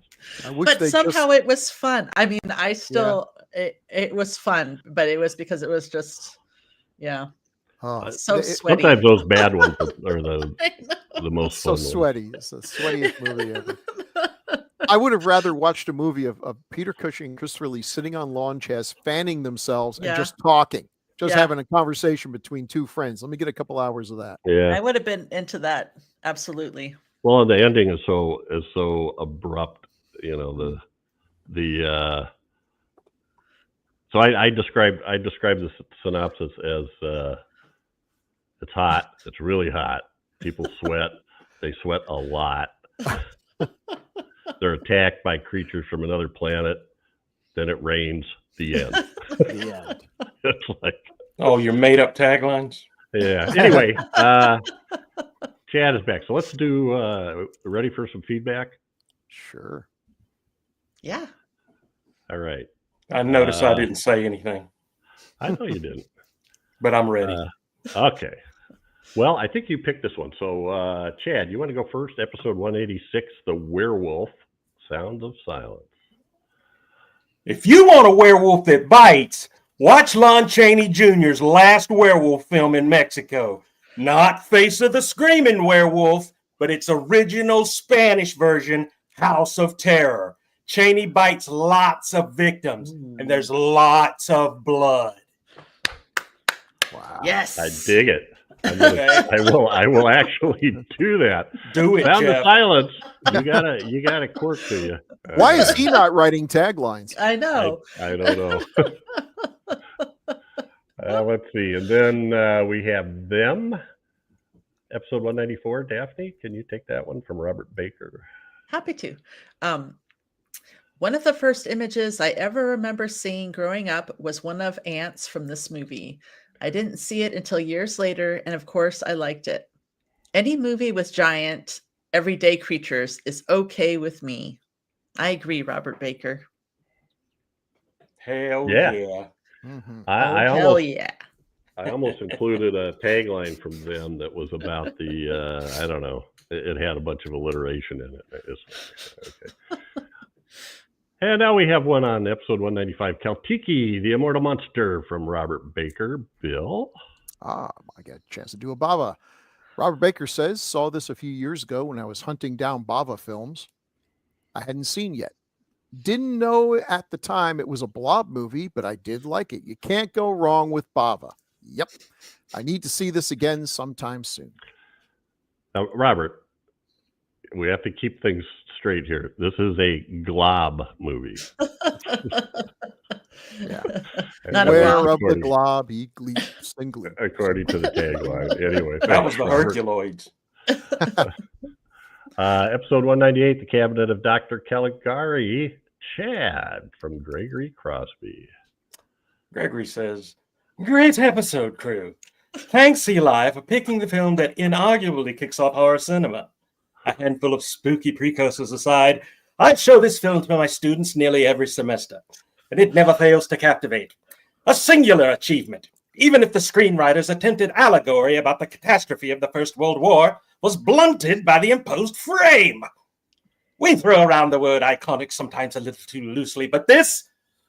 But somehow it was fun. I mean, I still it was fun, but it was because it was just so sweaty. Sometimes those bad ones are the most so fun. Sweaty. It's the sweatiest movie ever. I would have rather watched a movie of Peter Cushing and Christopher Lee sitting on lawn chairs, fanning themselves and just talking, having a conversation between two friends. Let me get a couple hours of that. Yeah, I would have been into that. Absolutely. Well, and the ending is so abrupt. So I described the synopsis as it's hot. It's really hot. People sweat. They sweat a lot. They're attacked by creatures from another planet. Then it rains. The end. The end. It's like, your made up taglines. Yeah. Anyway, Chad is back. So let's do. Ready for some feedback? Sure. Yeah. All right. I noticed I didn't say anything. I know you didn't. But I'm ready. Okay. Well, I think you picked this one. So, Chad, you want to go first? Episode 186, The Werewolf, Sound of Silence. If you want a werewolf that bites, watch Lon Chaney Jr.'s last werewolf film in Mexico. Not Face of the Screaming Werewolf, but its original Spanish version, House of Terror. Chaney bites lots of victims, and there's lots of blood. Wow. Yes. I dig it. I will actually do that. Do it, Sound Jeff. of Silence. You got a quirk to you. Why is he not writing taglines? I know. I don't know. Let's see. And then we have Them. Episode 194. Daphne, can you take that one from Robert Baker? Happy to. One of the first images I ever remember seeing growing up was one of ants from this movie. I didn't see it until years later, and of course, I liked it. Any movie with giant, everyday creatures is okay with me. I agree, Robert Baker. Hell Yeah. Mm-hmm. Hell yeah. I almost included a tagline from them that was about the, I don't know, it had a bunch of alliteration in it. Okay. And now we have one on episode 195, Kaltiki, the Immortal Monster, from Robert Baker. Bill? I got a chance to do a Bava. Robert Baker says, saw this a few years ago when I was hunting down Bava films I hadn't seen yet. Didn't know at the time it was a Blob movie, but I did like it. You can't go wrong with Bava. Yep. I need to see this again sometime soon. Now, Robert, we have to keep things straight here. This is a glob movie. Yeah. Not a Beware blob. of the glob, he leaps and gleeps. According to the tagline. Anyway. That was the Robert. Herculoids. Episode 198, The Cabinet of Dr. Caligari. Chad from Gregory Crosby. Gregory says, "Great episode, crew. Thanks, Eli, for picking the film that inarguably kicks off horror cinema. A handful of spooky precursors aside, I show this film to my students nearly every semester, and it never fails to captivate. A singular achievement, even if the screenwriter's attempted allegory about the catastrophe of the First World War was blunted by the imposed frame. We throw around the word iconic sometimes a little too loosely, but this,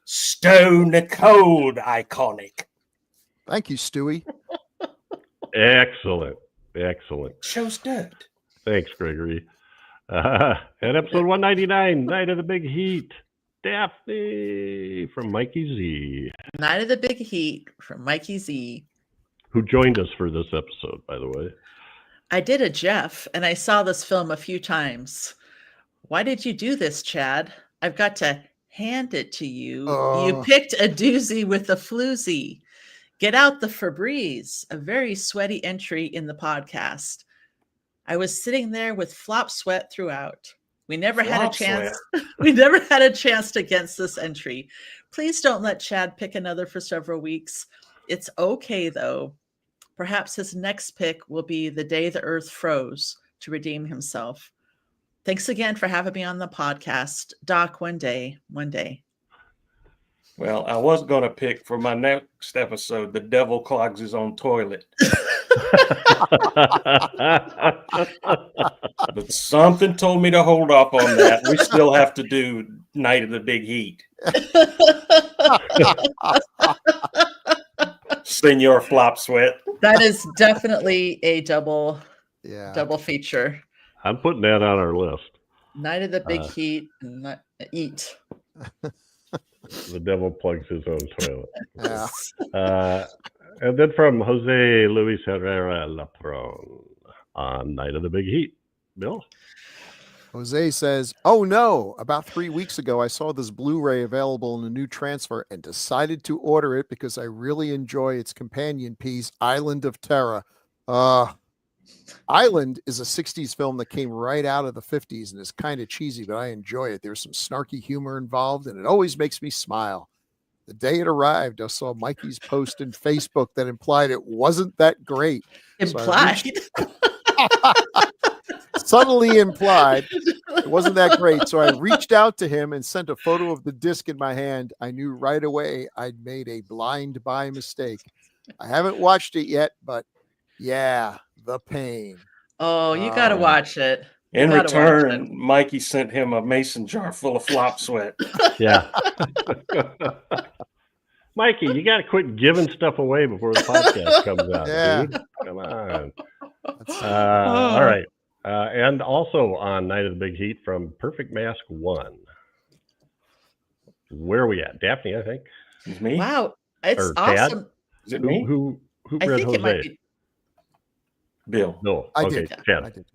stone cold iconic." Thank you, Stewie. Excellent. Excellent. Show's dead. Thanks, Gregory. And episode 199, Night of the Big Heat. Daphne from Mikey Z, Night of the Big Heat from Mikey Z, who joined us for this episode, by the way. I did a Jeff, and I saw this film a few times. Why did you do this, Chad? I've got to hand it to you. You picked a doozy with a floozy. Get out the Febreze, a very sweaty entry in the podcast. I was sitting there with flop sweat throughout. We never had a chance. We never had a chance to against this entry. Please don't let Chad pick another for several weeks. It's okay, though. Perhaps his next pick will be The Day the Earth Froze to redeem himself. Thanks again for having me on the podcast. Doc, one day. Well, I was going to pick for my next episode, The Devil Clogs His Own Toilet. But something told me to hold off on that. We still have to do Night of the Big Heat. Senor Flop Sweat. That is definitely a double feature. I'm putting that on our list. Night of the Big Heat and Eat. The devil plugs his own toilet. Yeah. And then from Jose Luis Herrera Lapron on Night of the Big Heat. Bill? Jose says, "Oh no, about 3 weeks ago, I saw this Blu-ray available in a new transfer and decided to order it because I really enjoy its companion piece, Island of Terror. Island is a 60s film that came right out of the 50s and is kind of cheesy, but I enjoy it. There's some snarky humor involved, and it always makes me smile. The day it arrived, I saw Mikey's post in Facebook that implied it wasn't that great. Implied? Subtly implied it wasn't that great. So I reached out to him and sent a photo of the disc in my hand. I knew right away I'd made a blind buy mistake. I haven't watched it yet, but yeah, the pain. Oh, you got to watch it. In return, Mikey sent him a mason jar full of flop sweat. Yeah. Mikey, you got to quit giving stuff away before the podcast comes out, dude. Come on. All right. And also on Night of the Big Heat from Perfect Mask 1. Where are we at? Daphne, I think. It's me? Wow. It's or awesome. Chad? Is it me? Who I read think Jose? it might be Bill. No. I Okay, did. Chad. I did.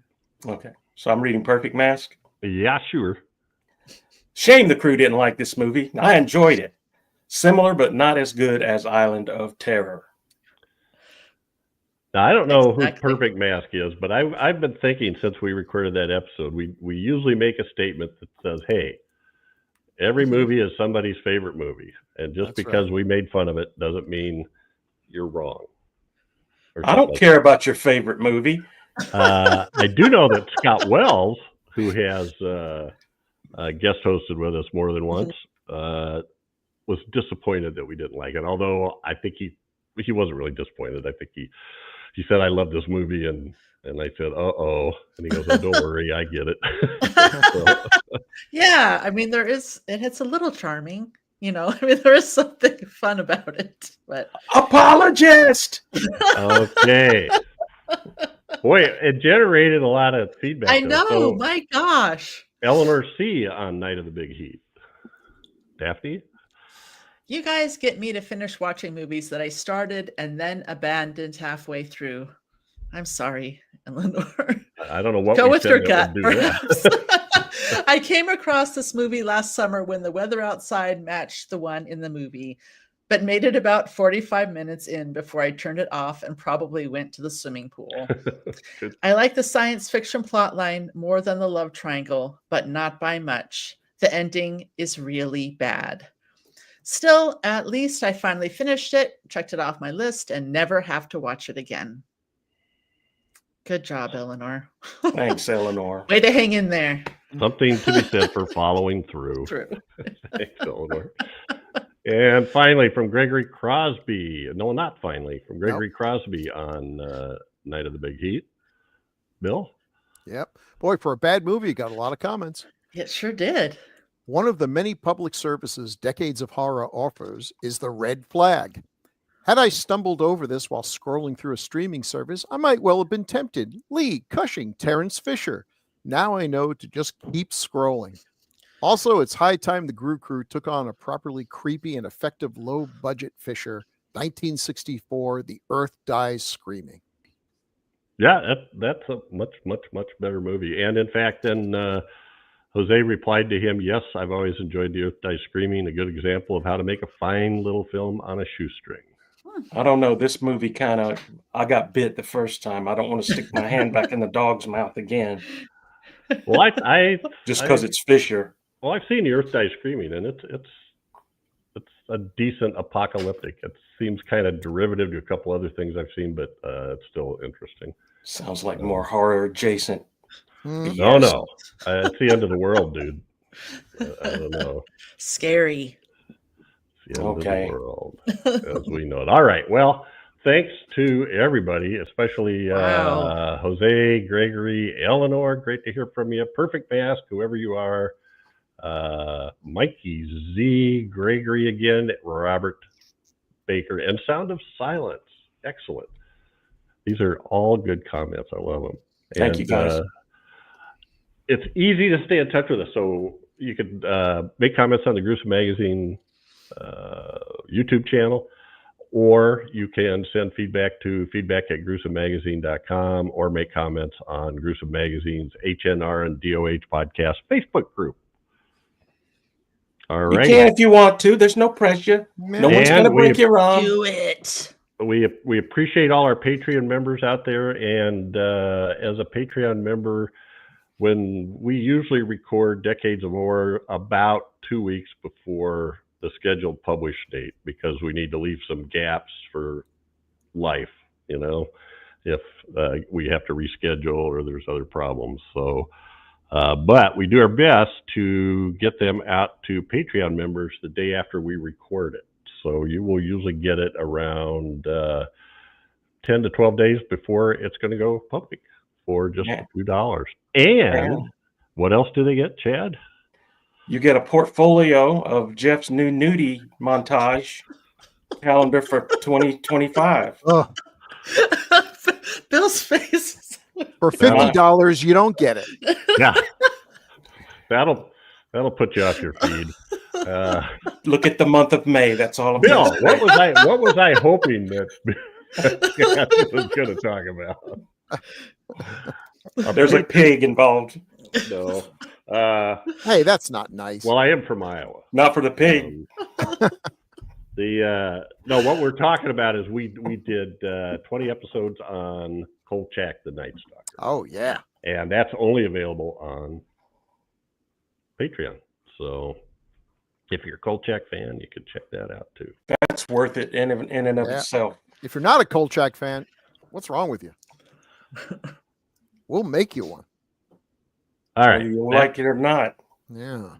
Okay. So I'm reading Perfect Mask. Yeah, sure. Shame the crew didn't like this movie. I enjoyed it. Similar, but not as good as Island of Terror. Now, I don't know who Exactly. Perfect Mask is, but I've been thinking since we recorded that episode, we usually make a statement that says, hey, every movie is somebody's favorite movie. And just That's because we made fun of it doesn't mean you're wrong. Or I don't something. care about your favorite movie. I do know that Scott Wells, who has guest hosted with us more than once, was disappointed that we didn't like it. Although I think he wasn't really disappointed. I think he said, I love this movie. And I said, uh-oh. And he goes, oh, don't worry, I get it. So, Yeah, I mean, it's a little charming, I mean, there is something fun about it, but Apologist! okay. Boy, it generated a lot of feedback. I though. know, So, my gosh. Eleanor C. on Night of the Big Heat. Daphne? You guys get me to finish watching movies that I started and then abandoned halfway through. I'm sorry, Eleanor. I don't know what Go we with said your that gut, would do that. perhaps. I came across this movie last summer when the weather outside matched the one in the movie, but made it about 45 minutes in before I turned it off and probably went to the swimming pool. I like the science fiction plotline more than the love triangle, but not by much. The ending is really bad. Still, at least I finally finished it, checked it off my list, and never have to watch it again. Good job, Eleanor. Thanks, Eleanor. Way to hang in there. Something to be said for following through. True. Thanks, Eleanor. And finally, from Gregory Crosby. No, not finally. From Gregory Crosby on Night of the Big Heat. Bill? Yep. Boy, for a bad movie, you got a lot of comments. It sure did. One of the many public services Decades of Horror offers is the red flag. Had I stumbled over this while scrolling through a streaming service, I might well have been tempted. Lee, Cushing, Terrence Fisher. Now I know to just keep scrolling. Also, it's high time the Grue Crew took on a properly creepy and effective low-budget Fisher. 1964, The Earth Dies Screaming. Yeah, that's a much, much, much better movie. And in fact, then Jose replied to him, yes, I've always enjoyed The Earth Dies Screaming, a good example of how to make a fine little film on a shoestring. I don't know. This movie I got bit the first time. I don't want to stick my hand back in the dog's mouth again. Well, I just because it's Fisher. Well, I've seen The Earth Dies Screaming, and it's a decent apocalyptic. It seems kind of derivative to a couple other things I've seen, but it's still interesting. Sounds like more horror adjacent. No, it's the end of the world, dude. I don't know. Scary. It's the end of the world, as we know it. All right. Well, thanks to everybody, especially Jose, Gregory, Eleanor. Great to hear from you. Perfect Mask, whoever you are. Mikey Z, Gregory again, Robert Baker, and Sound of Silence. Excellent. These are all good comments. I love them. Thank you, guys. It's easy to stay in touch with us. So you could make comments on the Gruesome Magazine YouTube channel, or you can send feedback to feedback@gruesomemagazine.com, or make comments on Gruesome Magazine's HNR and DOH podcast Facebook group. All right. You can if you want to. There's no pressure. No one's going to break your arm. Do it. We appreciate all our Patreon members out there. And as a Patreon member, when we usually record Decades of Horror about 2 weeks before the scheduled publish date, because we need to leave some gaps for life, if we have to reschedule or there's other problems. So, but we do our best to get them out to Patreon members the day after we record it. So you will usually get it around 10 to 12 days before it's going to go public for just $2. And what else do they get, Chad? You get a portfolio of Jeff's new nudie montage calendar for 2025. Oh. Bill's face. For $50, you don't get it. Yeah, that'll put you off your feed. Look at the month of May. That's all. Bill, what was I hoping that Catchy was going to talk about? There's a pig involved. No. Hey, that's not nice. Well, I am from Iowa. Not for the pig. No, what we're talking about is we did 20 episodes on Kolchak the Night Stalker. Oh yeah, and that's only available on Patreon. So if you're a Kolchak fan, you could check that out too. That's worth it in and of itself. If you're not a Kolchak fan, what's wrong with you? We'll make you one. All right, you like it or not. Yeah,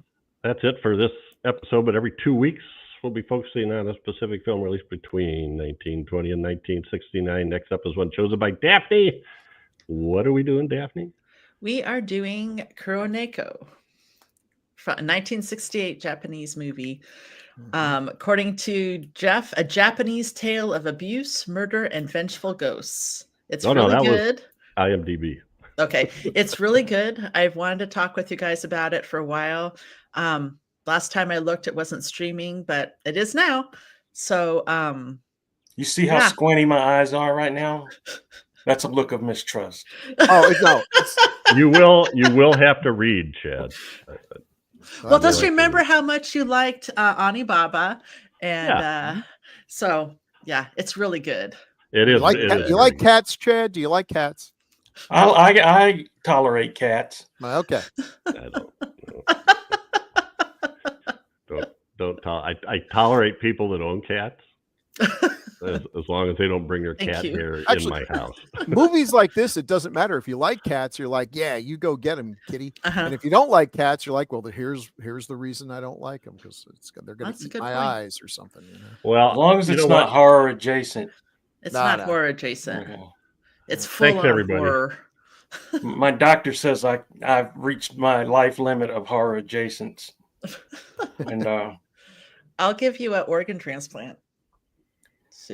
that's it for this episode. But every 2 weeks, we'll be focusing on a specific film released between 1920 and 1969. Next up is one chosen by Daphne. What are we doing, Daphne? We are doing Kuroneko, a 1968 Japanese movie. According to Jeff, a Japanese tale of abuse, murder, and vengeful ghosts. It's really good. Was IMDb. Okay, it's really good. I've wanted to talk with you guys about it for a while. last time I looked, it wasn't streaming, but it is now. So, You see how squinty my eyes are right now? That's a look of mistrust. Oh no, you will have to read, Chad. Well, just remember how much you liked Ani Baba, and so yeah, it's really good. It is. You like cats, Chad? Do you like cats? I tolerate cats. Okay. I tolerate people that own cats. As long as they don't bring their cat hair in my house. Movies like this, it doesn't matter. If you like cats, you're like, yeah, you go get them, kitty. And if you don't like cats, you're like, well, here's the reason I don't like them, because they're going to eat my eyes or something. You know? Well, as long as it's not horror adjacent. It's not horror adjacent. Okay. It's full of horror. My doctor says I've reached my life limit of horror adjacents. And I'll give you an organ transplant.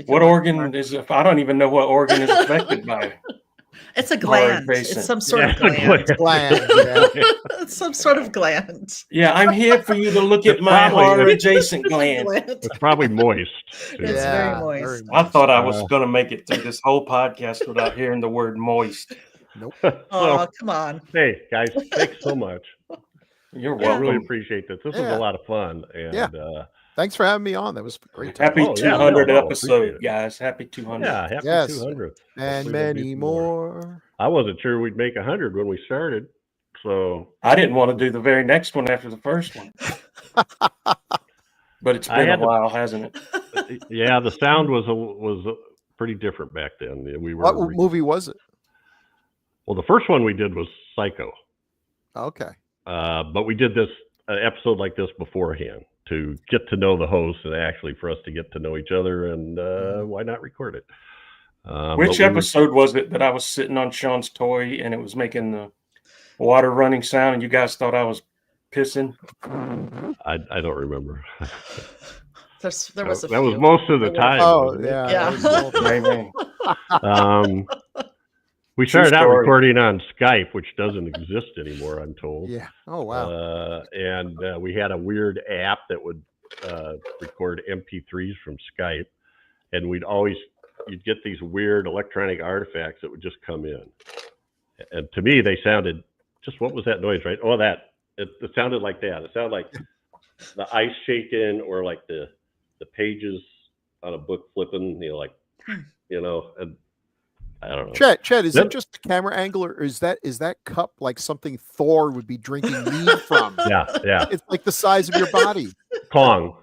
What organ is it? I don't even know what organ is affected by. It's a gland. It's some sort of gland. It's some sort of gland. Yeah, I'm here for you to look at my horror adjacent gland. It's probably moist. It's very moist. I thought I was going to make it through this whole podcast without hearing the word moist. Nope. Oh, come on. Hey, guys, thanks so much. You're welcome. I really appreciate this. This was a lot of fun. And thanks for having me on. That was great. Happy 200 episode, guys. Happy 200. Yeah, happy 200. And many more. I wasn't sure we'd make 100 when we started. So I didn't want to do the very next one after the first one. But it's been a while, hasn't it? Yeah, the sound was pretty different back then. What movie was it? Well, the first one we did was Psycho. Okay. But we did this episode like this beforehand to get to know the host and actually for us to get to know each other, and why not record it? Which episode was it that I was sitting on Sean's toy and it was making the water running sound and you guys thought I was pissing? I don't remember. There was that was most of the time. Oh, yeah. We started out recording on Skype, which doesn't exist anymore, I'm told. Yeah. Oh, wow. And we had a weird app that would record MP3s from Skype. And you'd get these weird electronic artifacts that would just come in. And to me, they sounded what was that noise, right? Oh, it sounded like that. It sounded like the ice shaking, or like the pages on a book flipping, and I don't know. Chet, is it just the camera angle, or is that cup like something Thor would be drinking mead from? Yeah. It's like the size of your body. Kong.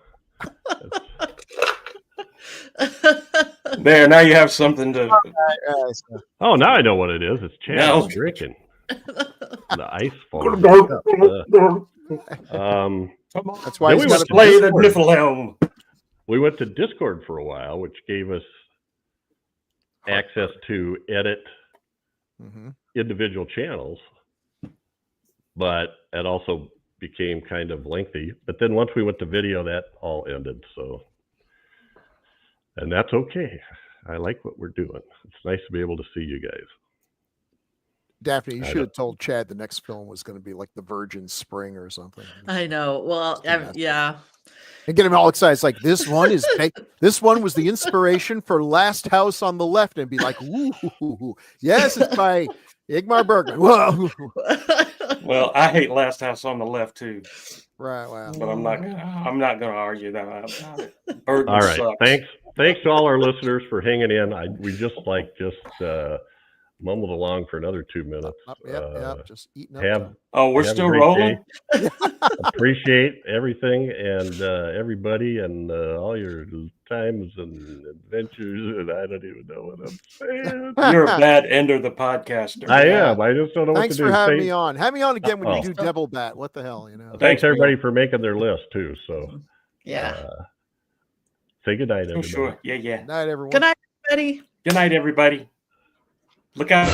There, now you have something to. Oh, now I know what it is. It's Chad drinking. The ice falling. That's why we must play the Niflhelm. We went to Discord for a while, which gave us access to edit individual channels, but it also became kind of lengthy. But then once we went to video, that all ended. And that's okay. I like what we're doing. It's nice to be able to see you guys. Daphne, you should have told Chad the next film was going to be like The Virgin Spring or something. I know. Well, yeah. And get him all excited. It's like, this one was the inspiration for Last House on the Left, and be like, ooh, yes, it's by Ingmar Bergman. Whoa. Well, I hate Last House on the Left too. Right. Wow. But I'm not going to argue that about it. Bergman all right. Sucks. Thanks to all our listeners for hanging in. We just mumbled along for another 2 minutes. Yep. Just eating up. We're still rolling. Appreciate everything and everybody and all your times and adventures, and I don't even know what I'm saying. You're a bad ender of the podcaster. I am. I just don't know what to do. Thanks for having me on. Have me on again when you do Devil Bat. What the hell, Thanks everybody for making their list too. So say good night, everybody. Sure. Yeah. Good night, everyone. Good night, everybody. Good night, everybody. Look out.